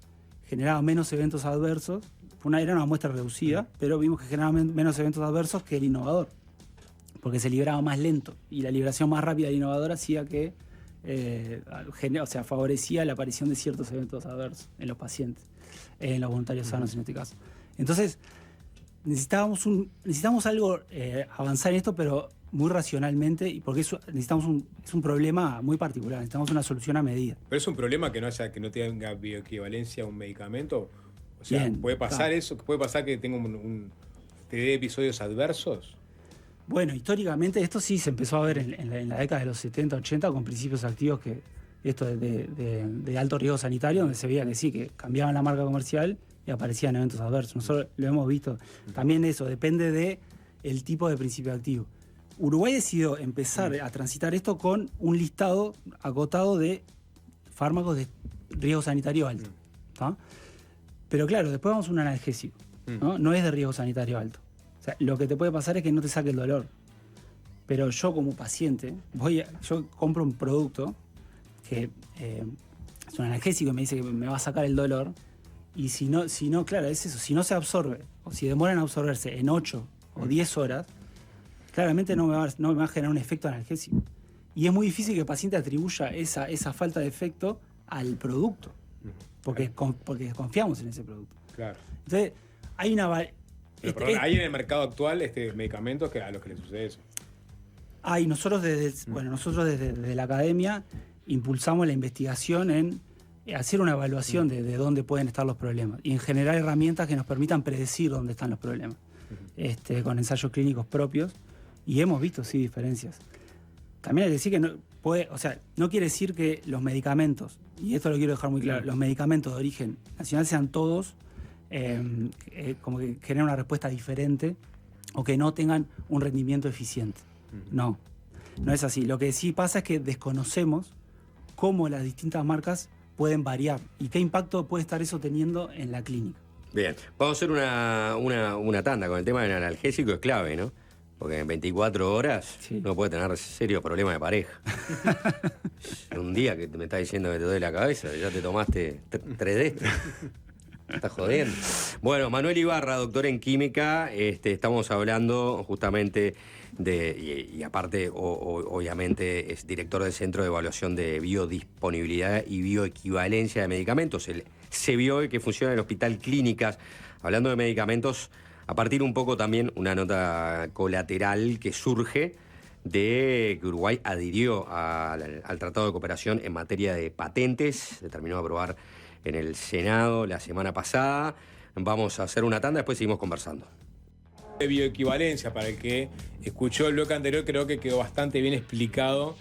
generaba menos eventos adversos. Era una muestra reducida, pero vimos que generaba menos eventos adversos que el innovador, porque se liberaba más lento. Y la liberación más rápida del innovador hacía que, favorecía la aparición de ciertos eventos adversos en los pacientes, en los voluntarios sanos en este caso. Entonces, necesitamos algo, avanzar en esto, pero muy racionalmente, y porque es un problema muy particular, necesitamos una solución a medida.
Pero es un problema que no tenga bioequivalencia a un medicamento. O sea,
Bien,
¿puede pasar eso? ¿Puede pasar que tenga te dé episodios adversos?
Bueno, históricamente esto sí se empezó a ver en la década de los 70, 80 con principios activos que esto de alto riesgo sanitario, donde se veía que sí, que cambiaban la marca comercial y aparecían eventos adversos. Nosotros lo hemos visto. También eso depende del tipo de principio activo. Uruguay decidió empezar a transitar esto con un listado acotado de fármacos de riesgo sanitario alto. ¿Tá? Pero claro, después vamos a un analgésico. No es de riesgo sanitario alto. O sea, lo que te puede pasar es que no te saque el dolor. Pero yo como paciente, yo compro un producto que es un analgésico y me dice que me va a sacar el dolor. Y si no, claro, es eso. Si no se absorbe, o si demora en absorberse en 8 o 10 horas, claramente no me va a generar un efecto analgésico. Y es muy difícil que el paciente atribuya esa falta de efecto al producto. Porque confiamos en ese producto.
Claro.
Entonces, hay una...
hay en el mercado actual medicamentos a los que les sucede eso.
Nosotros desde la academia impulsamos la investigación en hacer una evaluación de dónde pueden estar los problemas y en generar herramientas que nos permitan predecir dónde están los problemas, con ensayos clínicos propios, y hemos visto sí diferencias. También hay que decir que no quiere decir que los medicamentos, y esto lo quiero dejar muy claro, los medicamentos de origen nacional sean todos como que generen una respuesta diferente o que no tengan un rendimiento eficiente. No es así. Lo que sí pasa es que desconocemos cómo las distintas marcas pueden variar y qué impacto puede estar eso teniendo en la clínica.
Bien, vamos a hacer una tanda con el tema del analgésico, es clave, ¿no? Porque en 24 horas uno puede tener serios problemas de pareja. Un día que me estás diciendo que te duele la cabeza, ya te tomaste 3 de estos. Estás jodiendo. Bueno, Manuel Ibarra, doctor en química, estamos hablando justamente y aparte, obviamente, es director del Centro de Evaluación de Biodisponibilidad y Bioequivalencia de Medicamentos, el CBIOE, que funciona en el Hospital Clínicas. Hablando de medicamentos, a partir un poco también una nota colateral que surge de que Uruguay adhirió al Tratado de Cooperación en materia de patentes, se terminó de aprobar en el Senado la semana pasada. Vamos a hacer una tanda, después seguimos conversando.
De bioequivalencia, para el que escuchó el bloque anterior, creo que quedó bastante bien explicado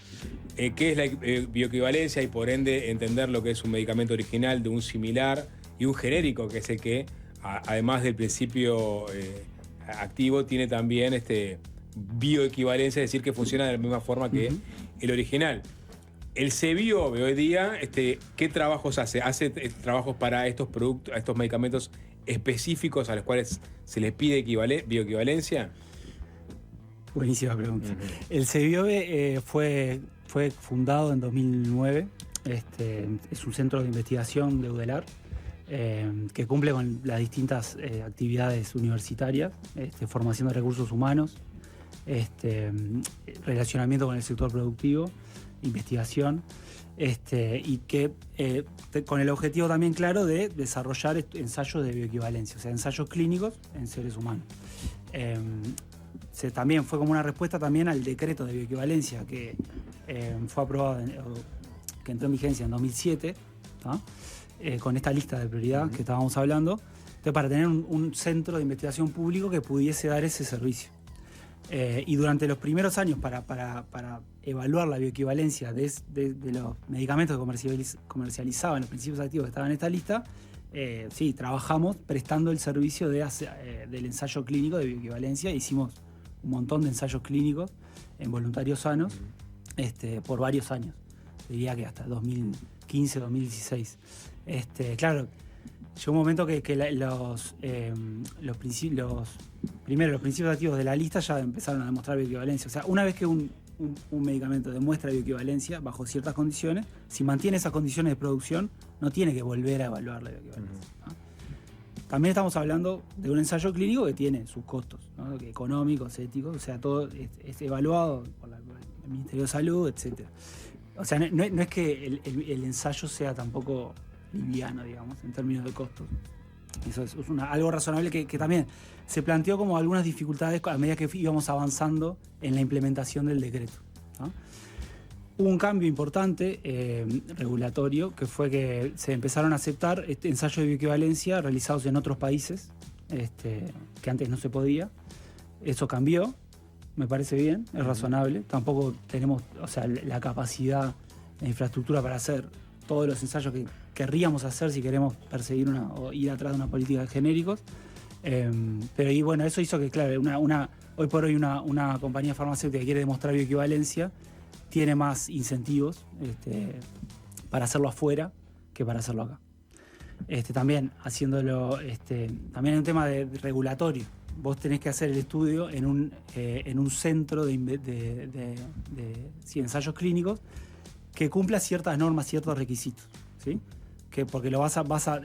qué es la bioequivalencia y por ende entender lo que es un medicamento original de un similar y un genérico, que es el que, además del principio activo, tiene también bioequivalencia, es decir, que funciona de la misma forma que el original. El CBIOBE hoy día, ¿qué trabajos hace? Hace trabajos para estos productos, estos medicamentos específicos a los cuales se les pide bioequivalencia.
Buenísima pregunta. El CBIOBE fue fundado en 2009. Es un centro de investigación de UDELAR que cumple con las distintas actividades universitarias, formación de recursos humanos, relacionamiento con el sector productivo, investigación, y que con el objetivo también claro de desarrollar ensayos de bioequivalencia, o sea, ensayos clínicos en seres humanos. También fue como una respuesta también al decreto de bioequivalencia que fue aprobado, que entró en vigencia en 2007, con esta lista de prioridad que estábamos hablando, entonces, para tener un centro de investigación público que pudiese dar ese servicio. Y durante los primeros años, para evaluar la bioequivalencia de los medicamentos que comercializaban los principios activos que estaban en esta lista, trabajamos prestando el servicio del ensayo clínico de bioequivalencia. Hicimos un montón de ensayos clínicos en voluntarios sanos por varios años. Diría que hasta 2015, 2016. Claro, llegó un momento que los principios activos de la lista ya empezaron a demostrar bioequivalencia. O sea, una vez que un medicamento demuestra bioequivalencia bajo ciertas condiciones, si mantiene esas condiciones de producción, no tiene que volver a evaluar la bioequivalencia. También estamos hablando de un ensayo clínico que tiene sus costos, ¿no? Económicos, éticos, o sea, todo es evaluado por el Ministerio de Salud, etc. O sea, no es que el ensayo sea tampoco liviano, digamos, en términos de costos. Eso es algo razonable que también se planteó como algunas dificultades a medida que íbamos avanzando en la implementación del decreto, ¿no? Hubo un cambio importante regulatorio, que fue que se empezaron a aceptar ensayos de bioequivalencia realizados en otros países, que antes no se podía. Eso cambió, me parece bien, es razonable. Tampoco tenemos, o sea, la capacidad, la infraestructura para hacer todos los ensayos que querríamos hacer si queremos perseguir o ir atrás de una política de genéricos. Pero y bueno, eso hizo que, claro, hoy por hoy una compañía farmacéutica que quiere demostrar bioequivalencia tiene más incentivos para hacerlo afuera que para hacerlo acá. También haciéndolo, también hay un tema de regulatorio. Vos tenés que hacer el estudio en un centro de ensayos clínicos que cumpla ciertas normas, ciertos requisitos, ¿sí? Porque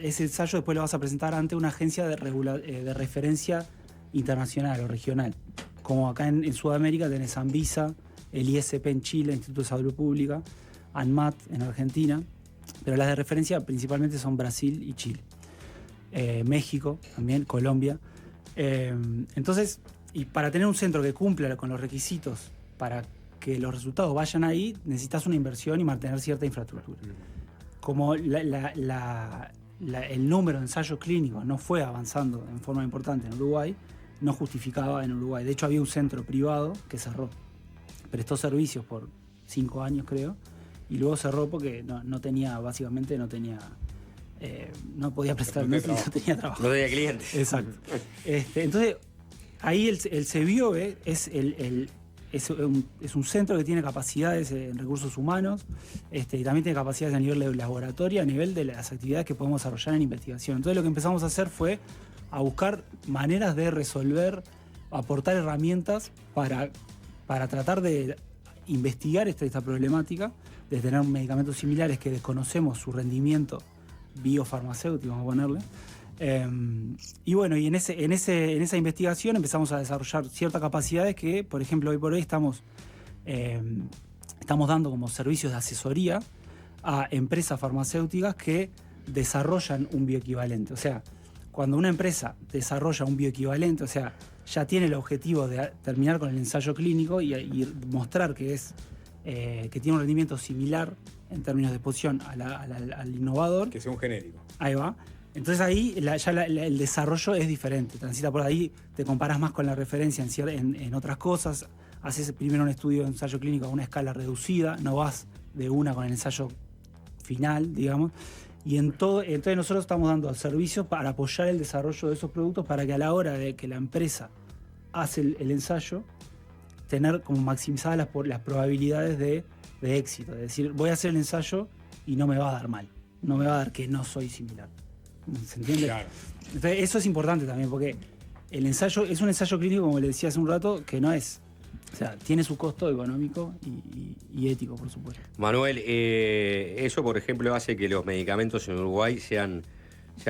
ese ensayo después lo vas a presentar ante una agencia de referencia internacional o regional. Como acá en Sudamérica tenés Anvisa, el ISP en Chile, Instituto de Salud Pública, ANMAT en Argentina, pero las de referencia principalmente son Brasil y Chile. México también, Colombia. Entonces, y para tener un centro que cumpla con los requisitos para que los resultados vayan ahí, necesitas una inversión y mantener cierta infraestructura. Como el número de ensayos clínicos no fue avanzando en forma importante en Uruguay, no justificaba en Uruguay. De hecho, había un centro privado que cerró. Prestó servicios por 5 años, creo, y luego cerró porque no podía prestar, no tenía trabajo.
No tenía clientes.
Exacto. Entonces, ahí el CEBIOBE es un centro que tiene capacidades en recursos humanos, y también tiene capacidades a nivel de laboratorio, a nivel de las actividades que podemos desarrollar en investigación. Entonces lo que empezamos a hacer fue a buscar maneras de resolver, aportar herramientas para tratar de investigar esta problemática, de tener medicamentos similares que desconocemos su rendimiento biofarmacéutico, vamos a ponerle. Y bueno, y en esa investigación empezamos a desarrollar ciertas capacidades que, por ejemplo, hoy por hoy estamos dando como servicios de asesoría a empresas farmacéuticas que desarrollan un bioequivalente. O sea, cuando una empresa desarrolla un bioequivalente, o sea, ya tiene el objetivo de terminar con el ensayo clínico y mostrar que tiene un rendimiento similar en términos de exposición al innovador.
Que sea un genérico.
Ahí va. Entonces ahí el desarrollo es diferente. Transita por ahí, te comparas más con la referencia en otras cosas, haces primero un estudio de ensayo clínico a una escala reducida, no vas de una con el ensayo final, digamos. Y entonces nosotros estamos dando servicios para apoyar el desarrollo de esos productos para que a la hora de que la empresa hace el ensayo, tener como maximizadas las probabilidades de éxito. Es decir, voy a hacer el ensayo y no me va a dar mal. No me va a dar que no soy similar. ¿Se entiende?
Claro.
Entonces, eso es importante también, porque el ensayo es un ensayo clínico, como le decía hace un rato, que no es. O sea, tiene su costo económico y ético, por supuesto.
Manuel, eso, por ejemplo, hace que los medicamentos en Uruguay sean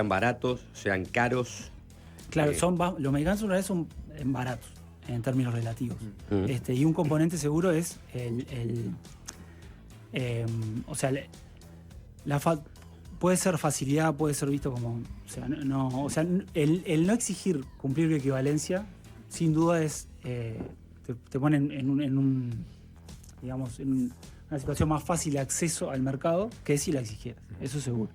baratos, sean caros.
Claro, los medicamentos en Uruguay son baratos, en términos relativos. Y un componente seguro es puede ser facilidad, puede ser visto como... el no exigir cumplir bioequivalencia, sin duda es... te pone en una situación más fácil de acceso al mercado que si la exigieras. Eso seguro.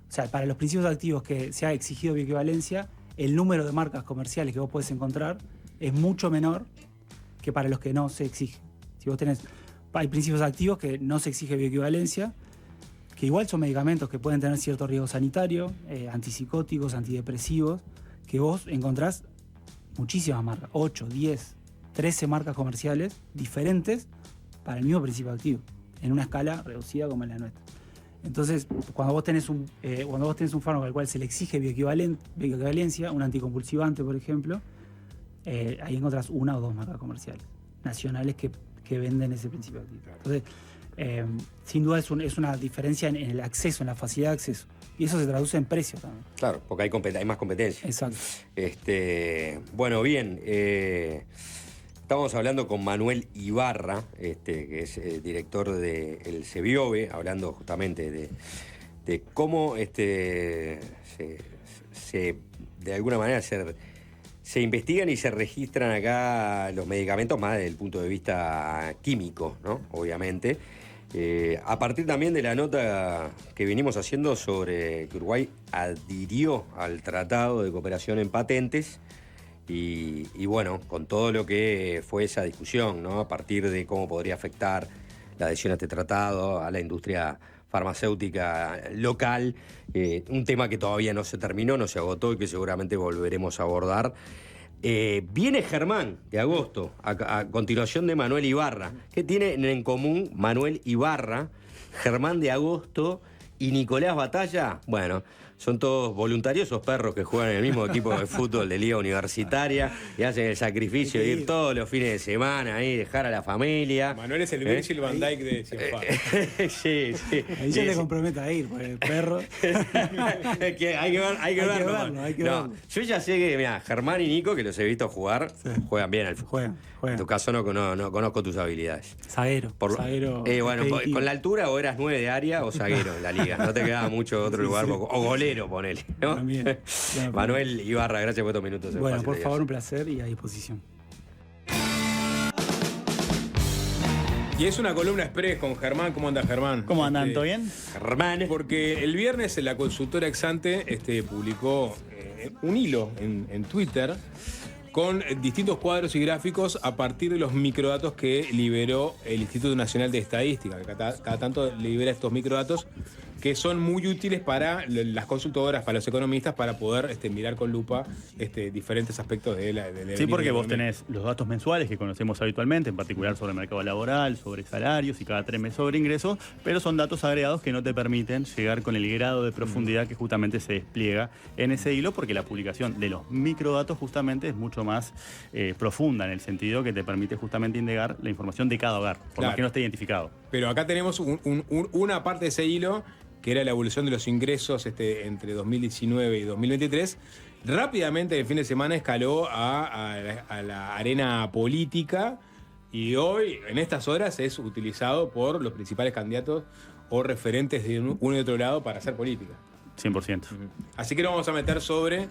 O sea, para los principios activos que se ha exigido bioequivalencia, el número de marcas comerciales que vos podés encontrar es mucho menor que para los que no se exige. Si vos hay principios activos que no se exige bioequivalencia, que igual son medicamentos que pueden tener cierto riesgo sanitario, antipsicóticos, antidepresivos, que vos encontrás muchísimas marcas, 8, 10, 13 marcas comerciales diferentes para el mismo principio activo, en una escala reducida como es la nuestra. Entonces, cuando vos tenés un fármaco al cual se le exige bioequivalencia, un anticonvulsivante, por ejemplo, ahí encontrás 1 o 2 marcas comerciales nacionales que venden ese principio activo. Entonces, sin duda es una diferencia en el acceso, en la facilidad de acceso. Y eso se traduce en precio también.
Claro, porque hay más competencia.
Exacto.
Bueno, bien. Estamos hablando con Manuel Ibarra, que es director del CEBIOBE, hablando justamente de cómo se de alguna manera se investigan y se registran acá los medicamentos más desde el punto de vista químico, ¿no? Obviamente. A partir también de la nota que venimos haciendo sobre que Uruguay adhirió al Tratado de Cooperación en Patentes y bueno, con todo lo que fue esa discusión, ¿no? A partir de cómo podría afectar la adhesión a este tratado, a la industria farmacéutica local, un tema que todavía no se terminó, no se agotó y que seguramente volveremos a abordar. Viene Germán de Agosto, a continuación de Manuel Ibarra. ¿Qué tienen en común Manuel Ibarra, Germán de Agosto y Nicolás Batalla? Bueno, son todos voluntarios, esos perros que juegan en el mismo equipo de fútbol de liga universitaria y hacen el sacrificio de ir todos los fines de semana ahí, dejar a la familia.
Manuel es el Virgil van Dijk de Cienfuegos.
Sí.
Ahí se te compromete a ir, porque el perro.
hay que verlo. Yo ya sé que, mira, Germán y Nico, que los he visto jugar, juegan bien al fútbol.
Juegan.
En tu caso no conozco tus habilidades.
Zaguero.
Bueno, con la altura o eras 9 de área o zaguero en la liga. No te quedaba mucho otro lugar. O golero, ponele, ¿no?
También.
Manuel Ibarra, gracias por estos minutos.
Bueno, por favor, un placer y a disposición.
Y es una columna express con Germán. ¿Cómo anda, Germán?
¿Cómo andan? ¿Todo bien?
Germán.
Porque el viernes la consultora Exante publicó un hilo en Twitter con distintos cuadros y gráficos a partir de los microdatos que liberó el Instituto Nacional de Estadística, que cada tanto libera estos microdatos que son muy útiles para las consultoras, para los economistas, para poder mirar con lupa diferentes aspectos de la
Sí, porque vos tenés los datos mensuales que conocemos habitualmente, en particular sobre el mercado laboral, sobre salarios y cada 3 meses sobre ingresos, pero son datos agregados que no te permiten llegar con el grado de profundidad que justamente se despliega en ese hilo, porque la publicación de los microdatos justamente es mucho más profunda, en el sentido que te permite justamente indagar la información de cada hogar, por más que no esté identificado.
Pero acá tenemos una parte de ese hilo, que era la evolución de los ingresos entre 2019 y 2023, rápidamente el fin de semana escaló a la arena política y hoy, en estas horas, es utilizado por los principales candidatos o referentes de uno y otro lado para hacer política.
100%.
Así que nos vamos a meter sobre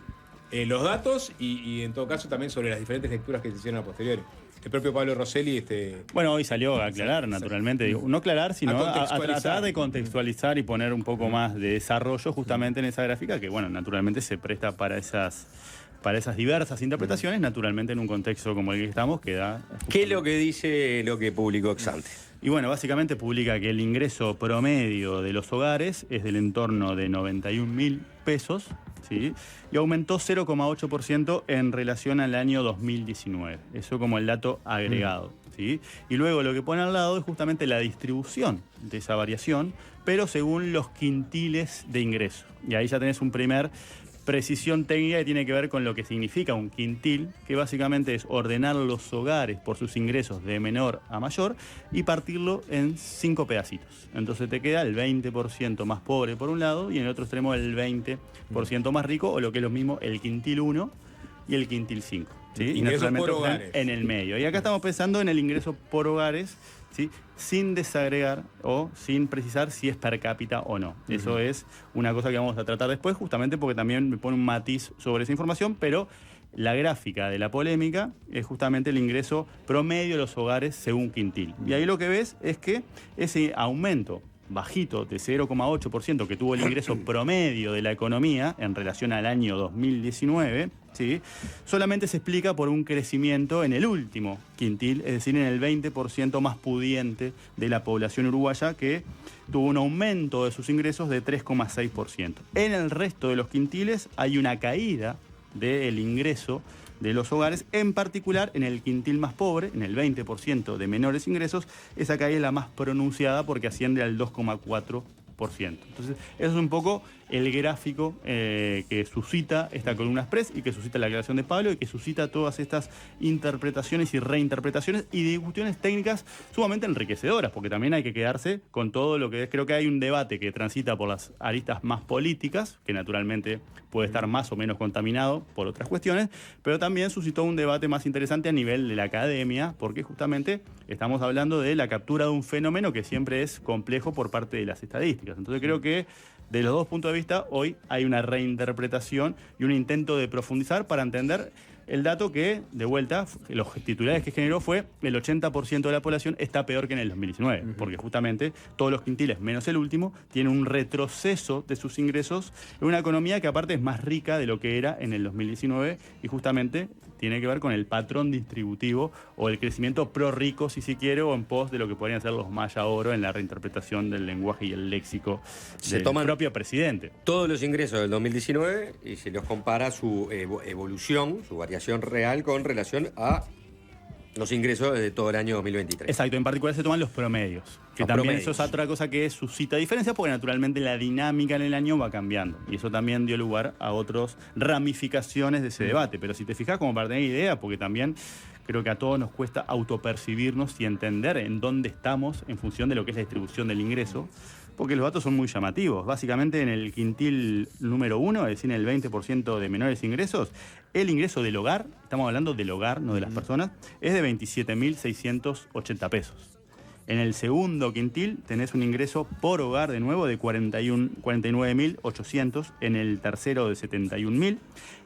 los datos y en todo caso también sobre las diferentes lecturas que se hicieron a posteriori. El propio Pablo Rosselli...
Bueno, hoy salió a aclarar, naturalmente. Digo, no aclarar, sino a tratar de contextualizar y poner un poco más de desarrollo justamente en esa gráfica que, bueno, naturalmente se presta para esas diversas interpretaciones, naturalmente en un contexto como el que estamos, que da...
¿Qué es lo que dice lo que publicó Exante?
Y bueno, básicamente publica que el ingreso promedio de los hogares es del entorno de 91.000 pesos, ¿sí? Y aumentó 0,8% en relación al año 2019. Eso como el dato agregado, ¿sí? Y luego lo que pone al lado es justamente la distribución de esa variación, pero según los quintiles de ingreso. Y ahí ya tenés un primer precisión técnica que tiene que ver con lo que significa un quintil, que básicamente es ordenar los hogares por sus ingresos de menor a mayor y partirlo en 5 pedacitos. Entonces te queda el 20% más pobre por un lado y en el otro extremo el 20% más rico, o lo que es lo mismo, el quintil 1 y el quintil 5. ¿sí? Y naturalmente por hogares. En el medio. Y acá estamos pensando en el ingreso por hogares, ¿sí? Sin desagregar o sin precisar si es per cápita o no. Eso es una cosa que vamos a tratar después, justamente porque también me pone un matiz sobre esa información, pero la gráfica de la polémica es justamente el ingreso promedio de los hogares según quintil. Y ahí lo que ves es que ese aumento bajito de 0,8% que tuvo el ingreso promedio de la economía en relación al año 2019, ¿sí? Solamente se explica por un crecimiento en el último quintil, es decir, en el 20% más pudiente de la población uruguaya, que tuvo un aumento de sus ingresos de 3,6%. En el resto de los quintiles hay una caída del ingreso de los hogares, en particular en el quintil más pobre, en el 20% de menores ingresos, esa caída es la más pronunciada porque asciende al 2,4%. Entonces, eso es un poco el gráfico que suscita esta columna express y que suscita la aclaración de Pablo y que suscita todas estas interpretaciones y reinterpretaciones y discusiones técnicas sumamente enriquecedoras, porque también hay que quedarse con todo lo que es. Creo que hay un debate que transita por las aristas más políticas, que naturalmente puede estar más o menos contaminado por otras cuestiones, pero también suscitó un debate más interesante a nivel de la academia, porque justamente estamos hablando de la captura de un fenómeno que siempre es complejo por parte de las estadísticas. Entonces creo que de los dos puntos de vista, hoy hay una reinterpretación y un intento de profundizar para entender el dato que, de vuelta, los titulares que generó fue el 80% de la población está peor que en el 2019, porque justamente todos los quintiles, menos el último, tienen un retroceso de sus ingresos en una economía que aparte es más rica de lo que era en el 2019 y justamente tiene que ver con el patrón distributivo o el crecimiento pro rico, si se quiere, o en pos de lo que podrían ser los maya oro en la reinterpretación del lenguaje y el léxico del propio presidente.
Todos los ingresos del 2019 y se los compara su evolución, su variación real con relación a los ingresos de todo el año 2023.
Exacto, en particular se toman los promedios, que
Los
también
promedios.
eso es otra cosa que suscita diferencias porque naturalmente la dinámica en el año va cambiando y eso también dio lugar a otras ramificaciones de ese debate. Pero si te fijas, como para tener idea, porque también creo que a todos nos cuesta autopercibirnos y entender en dónde estamos en función de lo que es la distribución del ingreso, porque los datos son muy llamativos. Básicamente en el quintil número 1, es decir, en el 20% de menores ingresos, el ingreso del hogar, estamos hablando del hogar, no de las personas, es de 27.680 pesos. En el segundo quintil tenés un ingreso por hogar de nuevo de 49.800, en el tercero de 71.000.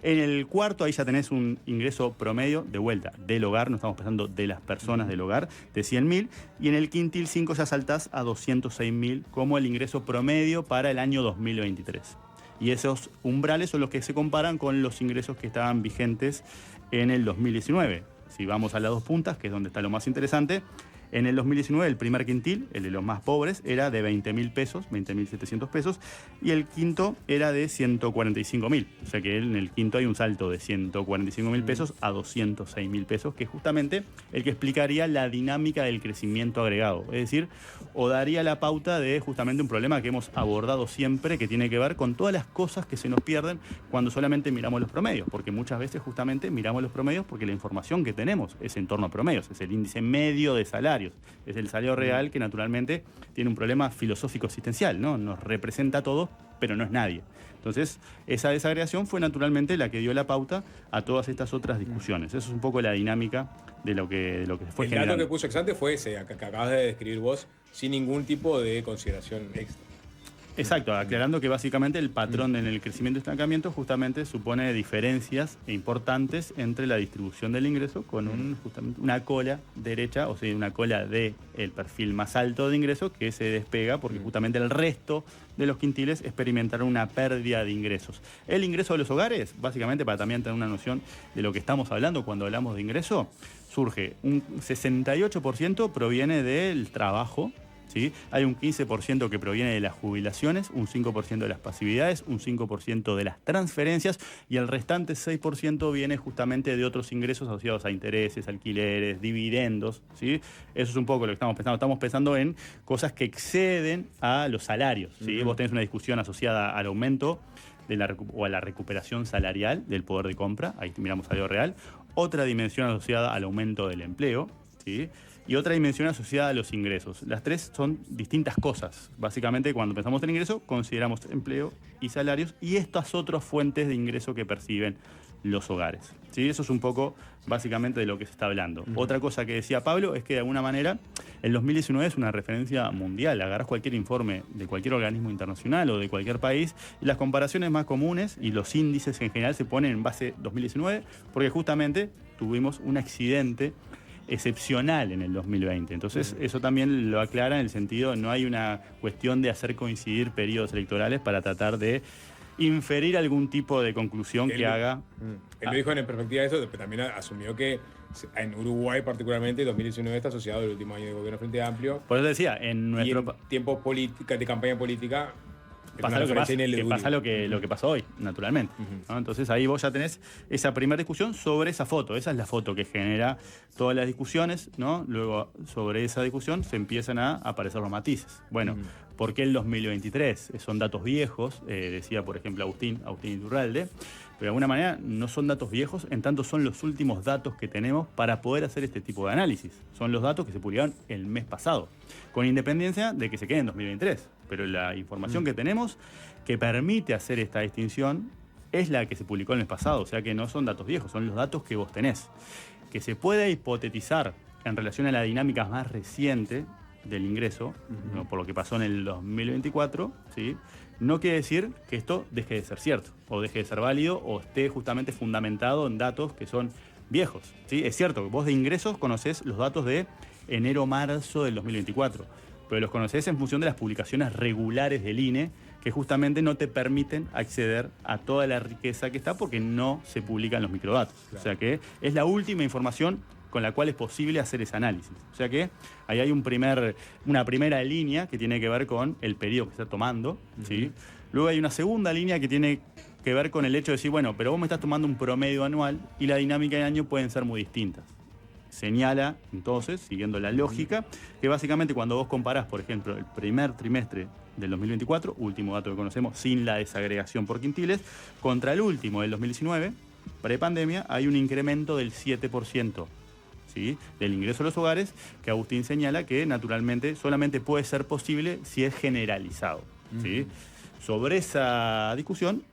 En el cuarto ahí ya tenés un ingreso promedio de vuelta del hogar, no estamos pensando de las personas del hogar, de 100.000. Y en el quintil 5 ya saltás a 206.000 como el ingreso promedio para el año 2023. Y esos umbrales son los que se comparan con los ingresos que estaban vigentes en el 2019. Si vamos a las dos puntas, que es donde está lo más interesante, en el 2019 el primer quintil, el de los más pobres, era de 20.000 pesos, 20.700 pesos, y el quinto era de 145.000. O sea que en el quinto hay un salto de 145.000 pesos a 206.000 pesos, que es justamente el que explicaría la dinámica del crecimiento agregado. Es decir, o daría la pauta de justamente un problema que hemos abordado siempre, que tiene que ver con todas las cosas que se nos pierden cuando solamente miramos los promedios, porque muchas veces justamente miramos los promedios porque la información que tenemos es en torno a promedios, es el índice medio de salario. Es el salario real que naturalmente tiene un problema filosófico existencial, ¿no? Nos representa a todos, pero no es nadie. Entonces, esa desagregación fue naturalmente la que dio la pauta a todas estas otras discusiones. Eso es un poco la dinámica de lo que fue
el
generando.
dato que puso Exante fue ese, que acabas de describir vos, sin ningún tipo de consideración extra.
Exacto, aclarando que básicamente el patrón en el crecimiento y estancamiento justamente supone diferencias importantes entre la distribución del ingreso con justamente una cola derecha, o sea, una cola del perfil más alto de ingreso que se despega porque justamente el resto de los quintiles experimentaron una pérdida de ingresos. El ingreso de los hogares, básicamente para también tener una noción de lo que estamos hablando cuando hablamos de ingreso, surge un 68% proviene del trabajo. ¿Sí? Hay un 15% que proviene de las jubilaciones, un 5% de las pasividades, un 5% de las transferencias y el restante 6% viene justamente de otros ingresos asociados a intereses, alquileres, dividendos. ¿Sí? Eso es un poco lo que estamos pensando. Estamos pensando en cosas que exceden a los salarios. ¿Sí? Vos tenés una discusión asociada al aumento o a la recuperación salarial del poder de compra, ahí miramos salario real, otra dimensión asociada al aumento del empleo, ¿sí? Y otra dimensión asociada a los ingresos. Las tres son distintas cosas. Básicamente, cuando pensamos en ingreso, consideramos empleo y salarios y estas otras fuentes de ingreso que perciben los hogares. ¿Sí? Eso es un poco, básicamente, de lo que se está hablando. Otra cosa que decía Pablo es que, de alguna manera, el 2019 es una referencia mundial. Agarrás cualquier informe de cualquier organismo internacional o de cualquier país y las comparaciones más comunes y los índices en general se ponen en base 2019 porque justamente tuvimos un accidente excepcional en el 2020. Entonces, eso también lo aclara en el sentido, no hay una cuestión de hacer coincidir periodos electorales para tratar de inferir algún tipo de conclusión que haga.
Él lo dijo en perspectiva de eso, pero también asumió que en Uruguay particularmente 2019 está asociado al último año de gobierno Frente Amplio.
Por eso decía, en nuestro...
Y en tiempos de campaña política...
pasa lo que pasó hoy, naturalmente. ¿No? Entonces ahí vos ya tenés esa primera discusión sobre esa foto. Esa es la foto que genera todas las discusiones, ¿no? Luego, sobre esa discusión se empiezan a aparecer los matices. Bueno, ¿por qué el 2023? Son datos viejos, decía, por ejemplo, Agustín Iturralde, pero de alguna manera no son datos viejos, en tanto son los últimos datos que tenemos para poder hacer este tipo de análisis. Son los datos que se publicaron el mes pasado, con independencia de que se quede en 2023. Pero la información que tenemos que permite hacer esta distinción es la que se publicó el mes pasado, o sea que no son datos viejos, son los datos que vos tenés. Que se puede hipotetizar en relación a la dinámica más reciente, del ingreso, ¿no? Por lo que pasó en el 2024, ¿sí? No quiere decir que esto deje de ser cierto, o deje de ser válido, o esté justamente fundamentado en datos que son viejos, ¿sí? Es cierto que vos de ingresos conocés los datos de enero-marzo del 2024, pero los conocés en función de las publicaciones regulares del INE, que justamente no te permiten acceder a toda la riqueza que está porque no se publican los microdatos. Claro. O sea que es la última información con la cual es posible hacer ese análisis. O sea que ahí hay una primera línea que tiene que ver con el periodo que está tomando, ¿sí? Luego hay una segunda línea que tiene que ver con el hecho de decir, bueno, pero vos me estás tomando un promedio anual y la dinámica de año pueden ser muy distintas. Señala, entonces, siguiendo la lógica, que básicamente cuando vos comparás, por ejemplo, el primer trimestre del 2024, último dato que conocemos, sin la desagregación por quintiles, contra el último del 2019, prepandemia, hay un incremento del 7%. ¿Sí? Del ingreso a los hogares, que Agustín señala que naturalmente solamente puede ser posible si es generalizado. ¿Sí? Sobre esa discusión,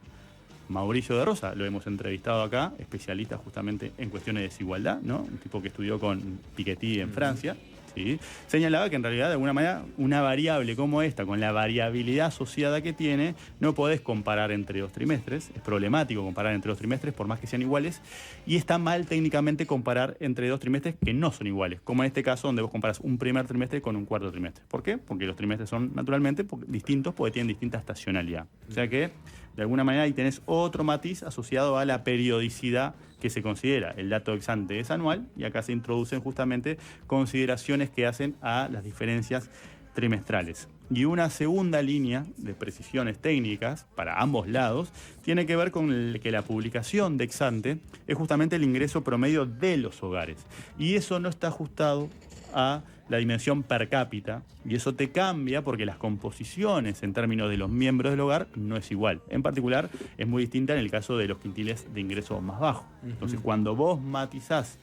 Mauricio de Rosa, lo hemos entrevistado acá, especialista justamente en cuestiones de desigualdad, ¿no? Un tipo que estudió con Piketty en Francia, ¿sí? Señalaba que en realidad de alguna manera una variable como esta, con la variabilidad asociada que tiene, no podés comparar entre 2 trimestres, es problemático comparar entre 2 trimestres por más que sean iguales, y está mal técnicamente comparar entre 2 trimestres que no son iguales, como en este caso donde vos comparás un primer trimestre con un cuarto trimestre. ¿Por qué? Porque los trimestres son naturalmente distintos porque tienen distinta estacionalidad. O sea que de alguna manera ahí tenés otro matiz asociado a la periodicidad que se considera. El dato ex ante es anual y acá se introducen justamente consideraciones que hacen a las diferencias trimestrales. Y una segunda línea de precisiones técnicas para ambos lados tiene que ver con que la publicación de ex ante es justamente el ingreso promedio de los hogares. Y eso no está ajustado a la dimensión per cápita, y eso te cambia porque las composiciones en términos de los miembros del hogar no es igual. En particular, es muy distinta en el caso de los quintiles de ingreso más bajo. Entonces, cuando vos matizás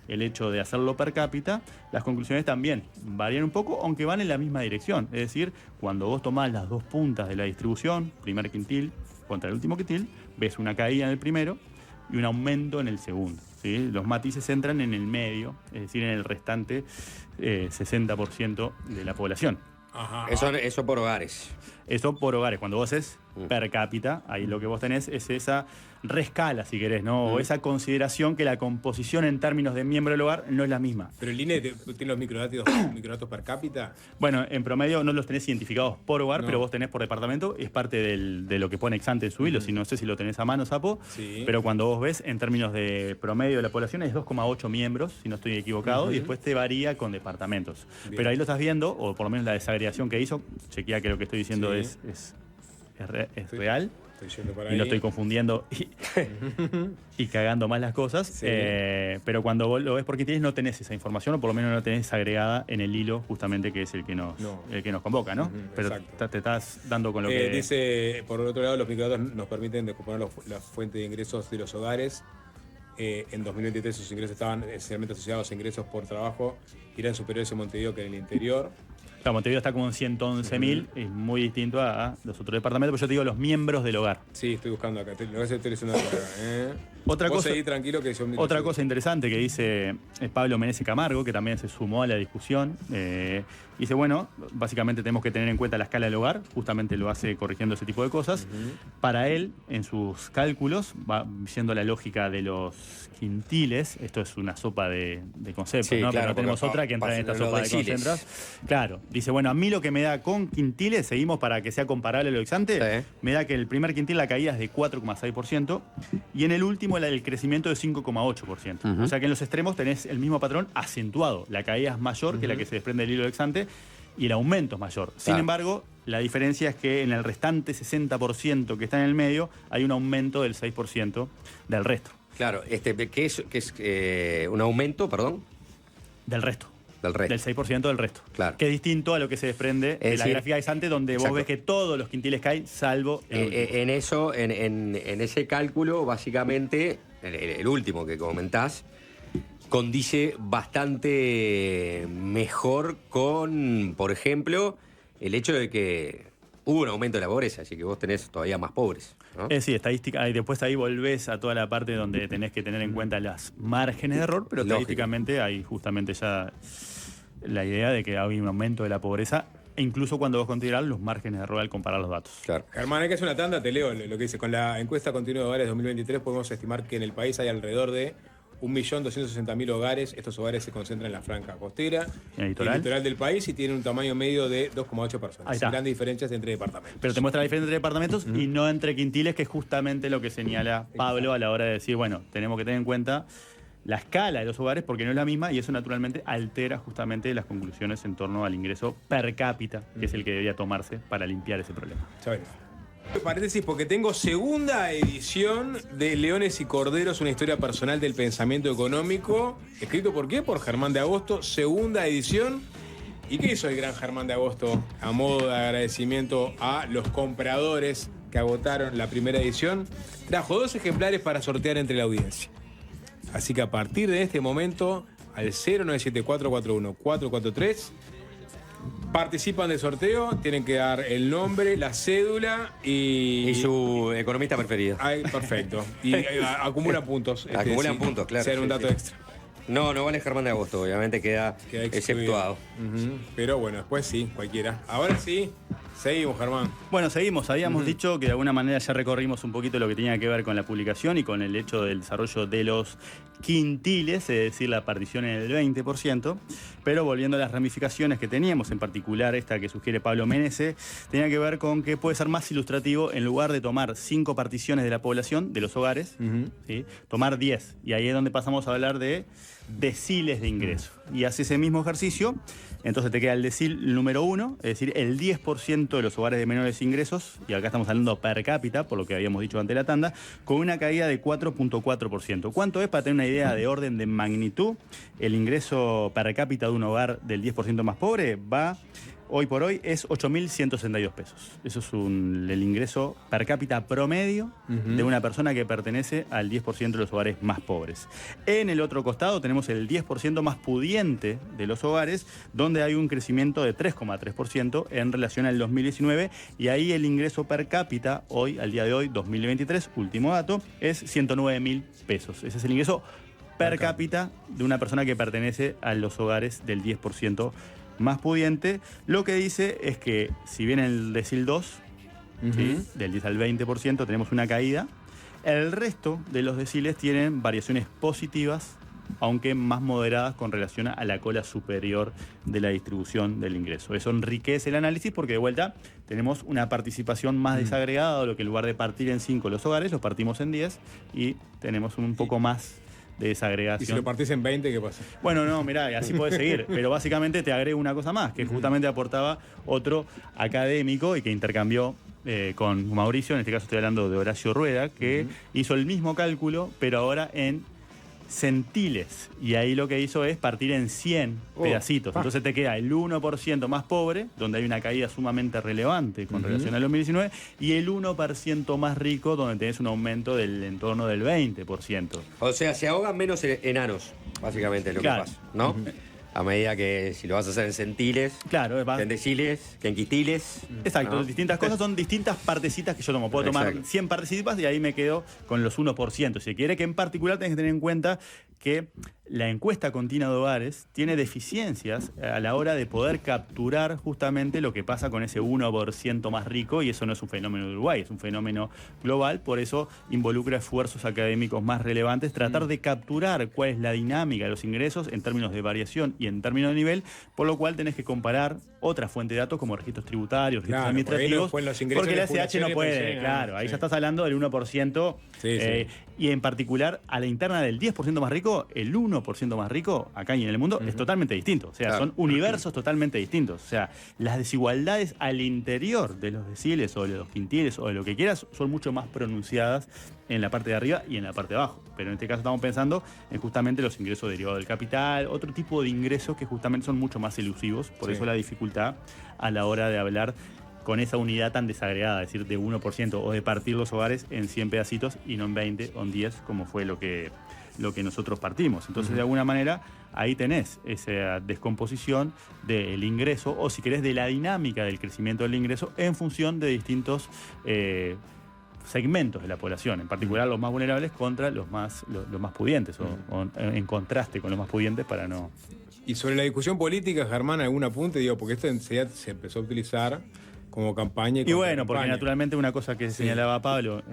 el hecho de hacerlo per cápita, las conclusiones también varían un poco, aunque van en la misma dirección. Es decir, cuando vos tomás las dos puntas de la distribución, primer quintil contra el último quintil, ves una caída en el primero y un aumento en el segundo. ¿Sí? Los matices entran en el medio, es decir, en el restante 60% de la población.
Ajá. Eso por hogares.
Eso por hogares. Cuando vos haces per cápita, ahí lo que vos tenés es esa rescala, si querés, ¿no? O esa consideración que la composición en términos de miembro del hogar no es la misma.
¿Pero el INE tiene los microdatos per cápita?
Bueno, en promedio no los tenés identificados por hogar, pero vos tenés por departamento, es parte de lo que pone ex ante en su hilo, si no sé si lo tenés a mano, Sapo, pero cuando vos ves en términos de promedio de la población es 2,8 miembros, si no estoy equivocado, y después te varía con departamentos. Bien. Pero ahí lo estás viendo, o por lo menos la desagregación que hizo, chequea que lo que estoy diciendo es real. Y no estoy confundiendo y cagando más las cosas. Sí. Pero cuando vos lo ves por quintiles no tenés esa información, o por lo menos no la tenés agregada en el hilo, justamente que es el que nos convoca, ¿no? Pero te estás dando con lo que...
Dice, por otro lado, los microdatos nos permiten descomponer la fuente de ingresos de los hogares. En 2023 sus ingresos estaban esencialmente asociados a ingresos por trabajo y eran superiores en Montevideo que en el interior.
Claro, Montevideo está como en 111.000, es muy distinto a los otros departamentos, pero yo te digo los miembros del hogar.
Sí, estoy buscando acá, lo que estoy diciendo acá.
Otra
Vos
cosa,
seguí tranquilo que
otra cosa interesante que dice Pablo Menezes Camargo, que también se sumó a la discusión, dice, bueno, básicamente tenemos que tener en cuenta la escala del hogar, justamente lo hace corrigiendo ese tipo de cosas. Para él, en sus cálculos, va siendo la lógica de los quintiles, esto es una sopa de conceptos, ¿no?
Claro,
pero no tenemos otra que entrar en esta sopa de conceptos. Claro, dice, bueno, a mí lo que me da con quintiles, seguimos para que sea comparable a lo ex ante, me da que el primer quintil la caída es de 4,6% y en el último el crecimiento de 5,8%. O sea que en los extremos tenés el mismo patrón acentuado. La caída es mayor que la que se desprende del hilo ex ante y el aumento es mayor. Sin embargo, la diferencia es que en el restante 60% que está en el medio hay un aumento del 6% del resto.
Claro, ¿qué es un aumento, perdón?
Del resto.
Del
6% del resto.
Claro.
Que es distinto a lo que se desprende de la gráfica ex ante, donde vos ves que todos los quintiles caen, salvo
en ese cálculo, básicamente, el último que comentás, condice bastante mejor con, por ejemplo, el hecho de que hubo un aumento de la pobreza, así que vos tenés todavía más pobres, ¿no?
Sí, estadística, y después ahí volvés a toda la parte donde tenés que tener en cuenta los márgenes de error, pero estadísticamente ahí justamente ya la idea de que hay un aumento de la pobreza, e incluso cuando vos considerás los márgenes de error al comparar los datos.
Claro.
Germán, hay que hacer una tanda, te leo lo que dice. Con la encuesta continua de hogares 2023 podemos estimar que en el país hay alrededor de 1.260.000 hogares. Estos hogares se concentran en la franja costera
¿En el
y
litoral?
el litoral del país y tienen un tamaño medio de 2,8 personas.
Ahí está.
Sin grandes diferencias entre departamentos.
Pero te muestra la diferencia entre departamentos y no entre quintiles, que es justamente lo que señala Pablo a la hora de decir, bueno, tenemos que tener en cuenta la escala de los hogares porque no es la misma y eso naturalmente altera justamente las conclusiones en torno al ingreso per cápita, que es el que debería tomarse para limpiar ese problema.
Ya veremos. Paréntesis, porque tengo segunda edición de Leones y Corderos, una historia personal del pensamiento económico. ¿Escrito por qué? Por Germán de Agosto, segunda edición. ¿Y qué hizo el gran Germán de Agosto a modo de agradecimiento a los compradores que agotaron la primera edición? Trajo 2 ejemplares para sortear entre la audiencia. Así que a partir de este momento, al 097-441-443, participan del sorteo, tienen que dar el nombre, la cédula
Y su economista preferido.
Ay, perfecto. Y acumulan puntos.
Acumulan puntos, claro,
Ser un
sí,
dato
sí.
extra.
No vale Germán de Agosto, obviamente queda
Excluido.
exceptuado.
Ujú. Pero bueno, después sí, cualquiera. Ahora sí, seguimos, Germán.
Bueno, seguimos. Habíamos dicho que de alguna manera ya recorrimos un poquito lo que tenía que ver con la publicación y con el hecho del desarrollo de los quintiles, es decir, la partición en el 20%, pero volviendo a las ramificaciones que teníamos, en particular esta que sugiere Pablo Menese, tenía que ver con que puede ser más ilustrativo, en lugar de tomar 5 particiones de la población, de los hogares, ¿sí? Tomar 10. Y ahí es donde pasamos a hablar de deciles de ingreso. Y hace ese mismo ejercicio, entonces te queda el decil número 1, es decir, el 10% de los hogares de menores ingresos, y acá estamos hablando per cápita, por lo que habíamos dicho ante la tanda, con una caída de 4.4%. ¿Cuánto es, para tener una idea de orden de magnitud? El ingreso per cápita de un hogar del 10% más pobre va, hoy por hoy, es 8.162 pesos. Eso es el ingreso per cápita promedio de una persona que pertenece al 10% de los hogares más pobres. En el otro costado tenemos el 10% más pudiente de los hogares, donde hay un crecimiento de 3,3% en relación al 2019, y ahí el ingreso per cápita, hoy, al día de hoy, 2023, último dato, es 109.000 pesos. Ese es el ingreso per cápita de una persona que pertenece a los hogares del 10% más pudiente. Lo que dice es que si bien en el decil 2, ¿sí?, del 10 al 20% tenemos una caída, el resto de los deciles tienen variaciones positivas, aunque más moderadas con relación a la cola superior de la distribución del ingreso. Eso enriquece el análisis porque de vuelta tenemos una participación más desagregada, lo que en lugar de partir en 5 los hogares, los partimos en 10 y tenemos un poco más de desagregación.
Y si lo partís en 20, ¿qué pasa?
Bueno, no, mirá, así podés seguir, pero básicamente te agrego una cosa más, que justamente aportaba otro académico y que intercambió con Mauricio, en este caso estoy hablando de Horacio Rueda, que hizo el mismo cálculo, pero ahora en centiles. Y ahí lo que hizo es partir en 100 pedacitos. Entonces te queda el 1% más pobre, donde hay una caída sumamente relevante con relación al 2019, y el 1% más rico, donde tenés un aumento del entorno del 20%.
O sea, se ahogan menos enanos, básicamente es lo
Claro.
que pasa, ¿no? A medida que si lo vas a hacer en centiles,
Claro,
que en deciles, que en quintiles.
exacto,
¿no?
distintas cosas, son distintas partecitas que yo tomo. Puedo tomar
Exacto.
100 partecitas y ahí me quedo con los 1%. Si quiere, que en particular tenés que tener en cuenta que la encuesta continua de hogares tiene deficiencias a la hora de poder capturar justamente lo que pasa con ese 1% más rico, y eso no es un fenómeno de Uruguay, es un fenómeno global, por eso involucra esfuerzos académicos más relevantes, tratar de capturar cuál es la dinámica de los ingresos en términos de variación y en términos de nivel, por lo cual tenés que comparar otra fuente de datos como registros tributarios, registros
Claro,
administrativos,
porque ahí los ingresos
porque la
de
SH no
jubilación y
puede,
pensiones,
claro, ahí
sí.
ya estás hablando del 1%,
Sí, sí.
y en particular a la interna del 10% más rico, el 1% más rico acá y en el mundo es totalmente distinto, o sea,
Claro.
son universos totalmente distintos, o sea, las desigualdades al interior de los deciles o de los quintiles o de lo que quieras son mucho más pronunciadas en la parte de arriba y en la parte de abajo, pero en este caso estamos pensando en justamente los ingresos derivados del capital, otro tipo de ingresos que justamente son mucho más elusivos, por
Sí.
eso la dificultad a la hora de hablar con esa unidad tan desagregada, es decir, de 1%, o de partir los hogares en 100 pedacitos y no en 20 o en 10, como fue lo que nosotros partimos. Entonces, de alguna manera, ahí tenés esa descomposición del ingreso, o si querés, de la dinámica del crecimiento del ingreso en función de distintos segmentos de la población, en particular los más vulnerables contra los más pudientes, o en contraste con los más pudientes para no
Y sobre la discusión política, Germán, algún apunte, digo, porque esto enseguida se empezó a utilizar como campaña.
Y bueno, porque naturalmente una cosa que señalaba Pablo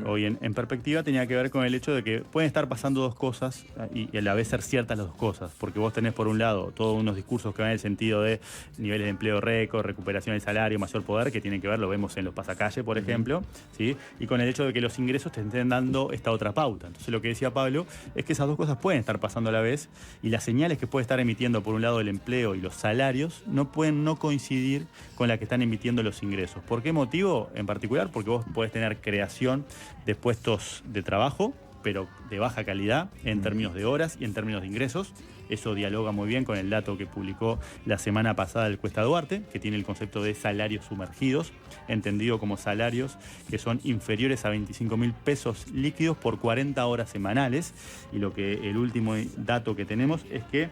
hoy en perspectiva tenía que ver con el hecho de que pueden estar pasando dos cosas y a la vez ser ciertas las dos cosas. Porque vos tenés por un lado todos unos discursos que van en el sentido de niveles de empleo récord, recuperación del salario, mayor poder, que tienen que ver, lo vemos en los pasacalles, por ejemplo, ¿sí? Y con el hecho de que los ingresos te estén dando esta otra pauta. Entonces lo que decía Pablo es que esas dos cosas pueden estar pasando a la vez y las señales que puede estar emitiendo por un lado el empleo y los salarios no pueden no coincidir con las que están emitiendo los ingresos. ¿Por qué motivo en particular? Porque vos podés tener creación de puestos de trabajo, pero de baja calidad en términos de horas y en términos de ingresos. Eso dialoga muy bien con el dato que publicó la semana pasada el Cuesta Duarte, que tiene el concepto de salarios sumergidos, entendido como salarios que son inferiores a 25.000 pesos líquidos por 40 horas semanales. Y lo que el último dato que tenemos es que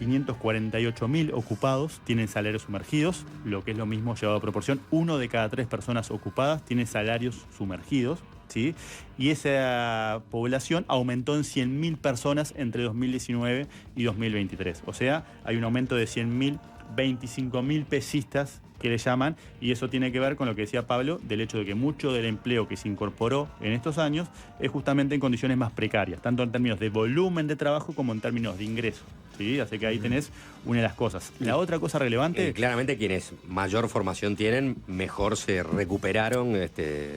548.000 ocupados tienen salarios sumergidos, lo que es lo mismo llevado a proporción, 1 de cada 3 personas ocupadas tiene salarios sumergidos, ¿sí? Y esa población aumentó en 100.000 personas entre 2019 y 2023. O sea, hay un aumento de 100.000, 25.000 pesistas que le llaman, y eso tiene que ver con lo que decía Pablo, del hecho de que mucho del empleo que se incorporó en estos años es justamente en condiciones más precarias, tanto en términos de volumen de trabajo como en términos de ingreso. ¿Sí? Así que ahí tenés una de las cosas. La otra cosa relevante...
claramente quienes mayor formación tienen, mejor se recuperaron,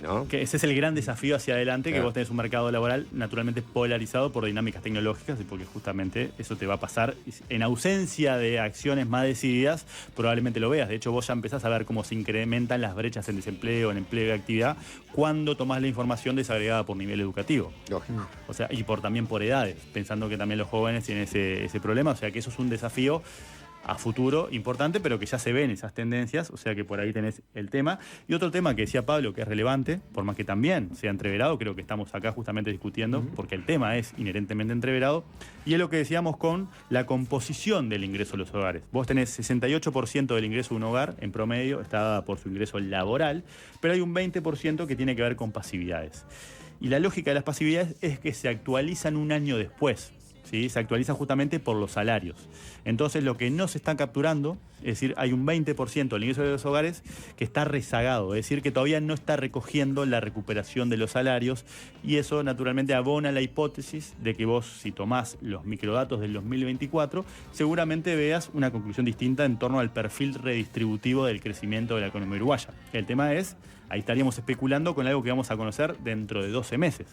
¿no?
Que ese es el gran desafío hacia adelante,
Claro.
que vos tenés un mercado laboral naturalmente polarizado por dinámicas tecnológicas, y porque justamente eso te va a pasar. En ausencia de acciones más decididas, probablemente lo veas. De hecho, vos ya empezás a ver cómo se incrementan las brechas en desempleo, en empleo y actividad, cuando tomás la información desagregada por nivel educativo.
Lógico.
O sea, y también por edades, pensando que también los jóvenes tienen ese problema. O sea, que eso es un desafío a futuro importante, pero que ya se ven esas tendencias, o sea que por ahí tenés el tema. Y otro tema que decía Pablo, que es relevante, por más que también sea entreverado, creo que estamos acá justamente discutiendo, porque el tema es inherentemente entreverado, y es lo que decíamos con la composición del ingreso de los hogares. Vos tenés 68% del ingreso de un hogar, en promedio, está dada por su ingreso laboral, pero hay un 20% que tiene que ver con pasividades. Y la lógica de las pasividades es que se actualizan un año después. ¿Sí? Se actualiza justamente por los salarios. Entonces lo que no se está capturando, es decir, hay un 20% del ingreso de los hogares que está rezagado, es decir, que todavía no está recogiendo la recuperación de los salarios, y eso naturalmente abona la hipótesis de que vos, si tomás los microdatos del 2024, seguramente veas una conclusión distinta en torno al perfil redistributivo del crecimiento de la economía uruguaya. El tema es, ahí estaríamos especulando con algo que vamos a conocer dentro de 12 meses.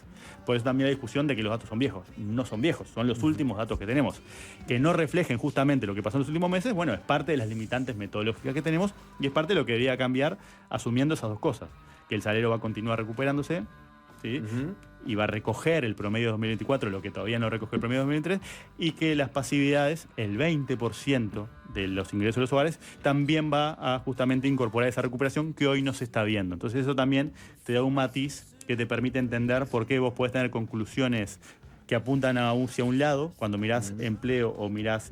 Por eso también la discusión de que los datos son viejos. No son viejos, son los últimos datos que tenemos. Que no reflejen justamente lo que pasó en los últimos meses, bueno, es parte de las limitantes metodológicas que tenemos y es parte de lo que debería cambiar asumiendo esas dos cosas. Que el salario va a continuar recuperándose, ¿sí? Y va a recoger el promedio de 2024, lo que todavía no recogió el promedio de 2023, y que las pasividades, el 20% de los ingresos de los hogares, también va a justamente incorporar esa recuperación que hoy no se está viendo. Entonces eso también te da un matiz que te permite entender por qué vos podés tener conclusiones que apuntan hacia un lado cuando mirás empleo o mirás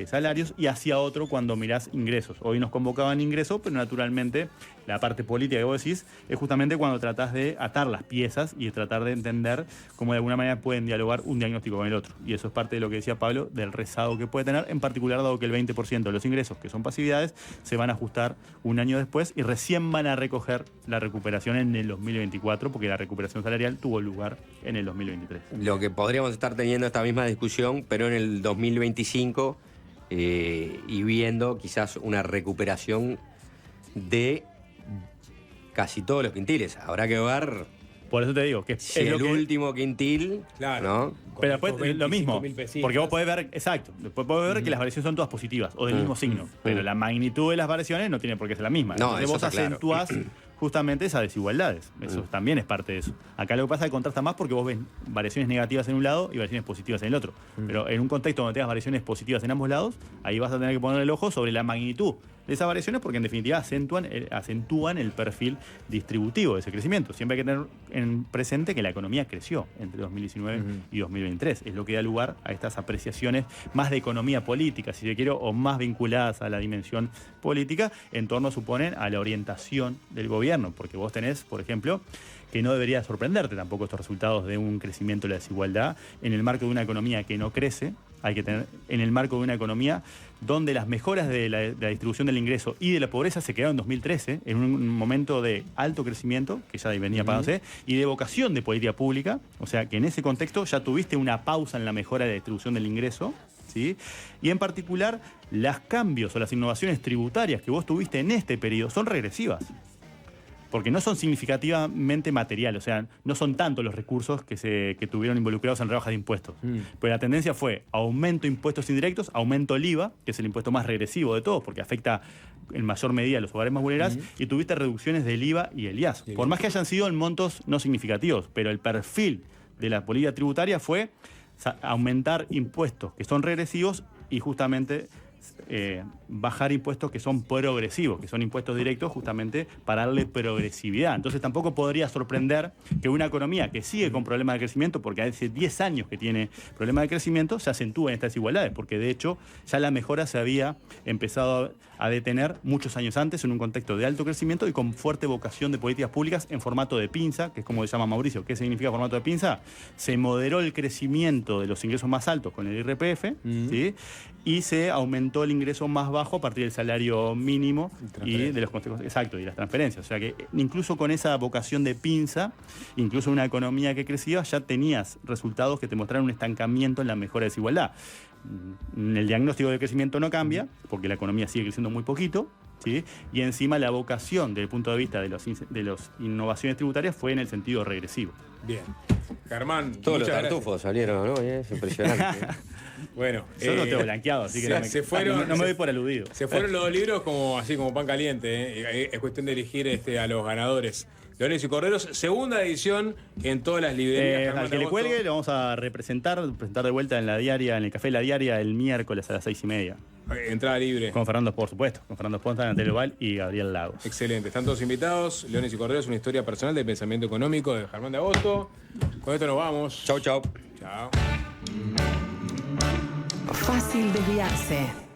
salarios, y hacia otro cuando mirás ingresos. Hoy nos convocaban ingresos, pero naturalmente la parte política que vos decís es justamente cuando tratás de atar las piezas y de tratar de entender cómo de alguna manera pueden dialogar un diagnóstico con el otro. Y eso es parte de lo que decía Pablo, del rezago que puede tener, en particular dado que el 20% de los ingresos, que son pasividades, se van a ajustar un año después y recién van a recoger la recuperación en el 2024, porque la recuperación salarial tuvo lugar en el 2023.
Lo que podríamos estar teniendo esta misma discusión, pero en el 2025 y viendo quizás una recuperación de casi todos los quintiles. Habrá que ver
Por eso te digo, que
si
es
el
lo que...
último quintil,
Claro.
¿no?
Pero después lo mismo,
25.000 pesitos.
porque vos podés ver, exacto, después podés ver que las variaciones son todas positivas o del mismo signo, pero la magnitud de las variaciones no tiene por qué ser la misma.
No,
Entonces
eso
vos
está claro.
acentuás justamente esas desigualdades. Eso también es parte de eso. Acá lo que pasa es que contrasta más porque vos ves variaciones negativas en un lado y variaciones positivas en el otro. Pero en un contexto donde tengas variaciones positivas en ambos lados, ahí vas a tener que poner el ojo sobre la magnitud de esas variaciones, porque en definitiva acentúan el perfil distributivo de ese crecimiento. Siempre hay que tener en presente que la economía creció entre 2019 y 2023. Es lo que da lugar a estas apreciaciones más de economía política, si se quiere, o más vinculadas a la dimensión política, en torno, suponen, a la orientación del gobierno. Porque vos tenés, por ejemplo, que no debería sorprenderte tampoco estos resultados de un crecimiento de la desigualdad en el marco de una economía que no crece, hay que tener en el marco de una economía donde las mejoras de la distribución del ingreso y de la pobreza se quedaron en 2013, en un momento de alto crecimiento, que ya venía pagándose, y de vocación de política pública, o sea que en ese contexto ya tuviste una pausa en la mejora de la distribución del ingreso, ¿sí? Y en particular, los cambios o las innovaciones tributarias que vos tuviste en este periodo son regresivas. Porque no son significativamente materiales, o sea, no son tantos los recursos que tuvieron involucrados en rebajas de impuestos. Pero la tendencia fue aumento de impuestos indirectos, aumento del IVA, que es el impuesto más regresivo de todos, porque afecta en mayor medida a los hogares más vulnerables, y tuviste reducciones del IVA y el IAS. Por más que hayan sido en montos no significativos, pero el perfil de la política tributaria fue aumentar impuestos que son regresivos y justamente bajar impuestos que son progresivos, que son impuestos directos justamente para darle progresividad. Entonces tampoco podría sorprender que una economía que sigue con problemas de crecimiento, porque hace 10 años que tiene problemas de crecimiento, se acentúen estas desigualdades, porque de hecho ya la mejora se había empezado a detener muchos años antes en un contexto de alto crecimiento y con fuerte vocación de políticas públicas en formato de pinza, que es como se llama Mauricio. ¿Qué significa formato de pinza? Se moderó el crecimiento de los ingresos más altos con el IRPF, ¿sí? Y se aumentó el ingreso más bajo a partir del salario mínimo y de los consejos, exacto, y las transferencias. O sea que incluso con esa vocación de pinza, incluso una economía que crecía, ya tenías resultados que te mostraron un estancamiento en la mejora de desigualdad. El diagnóstico de crecimiento no cambia, porque la economía sigue creciendo muy poquito, ¿sí? Y encima la vocación desde el punto de vista de las innovaciones tributarias fue en el sentido regresivo.
Bien. Germán,
Todos los
muchas
tartufos salieron, ¿no? Es impresionante.
Bueno,
Yo no tengo blanqueado, así que no me doy por aludido.
Se fueron los dos libros así como pan caliente. Es cuestión de elegir a los ganadores. Leones y Corderos, segunda edición en todas las librerías.
Al que le cuelgue lo vamos a presentar de vuelta en la diaria, en el Café La Diaria, el miércoles a las 6:30.
Entrada libre.
Con Fernando, por supuesto. Con Fernando Ponta, Antonio Val y Gabriel Lagos.
Excelente. Están todos invitados. Leones y Corderos, una historia personal de pensamiento económico de Germán de Agosto. Con esto nos vamos.
Chau, chau.
Chao.
Fácil desviarse.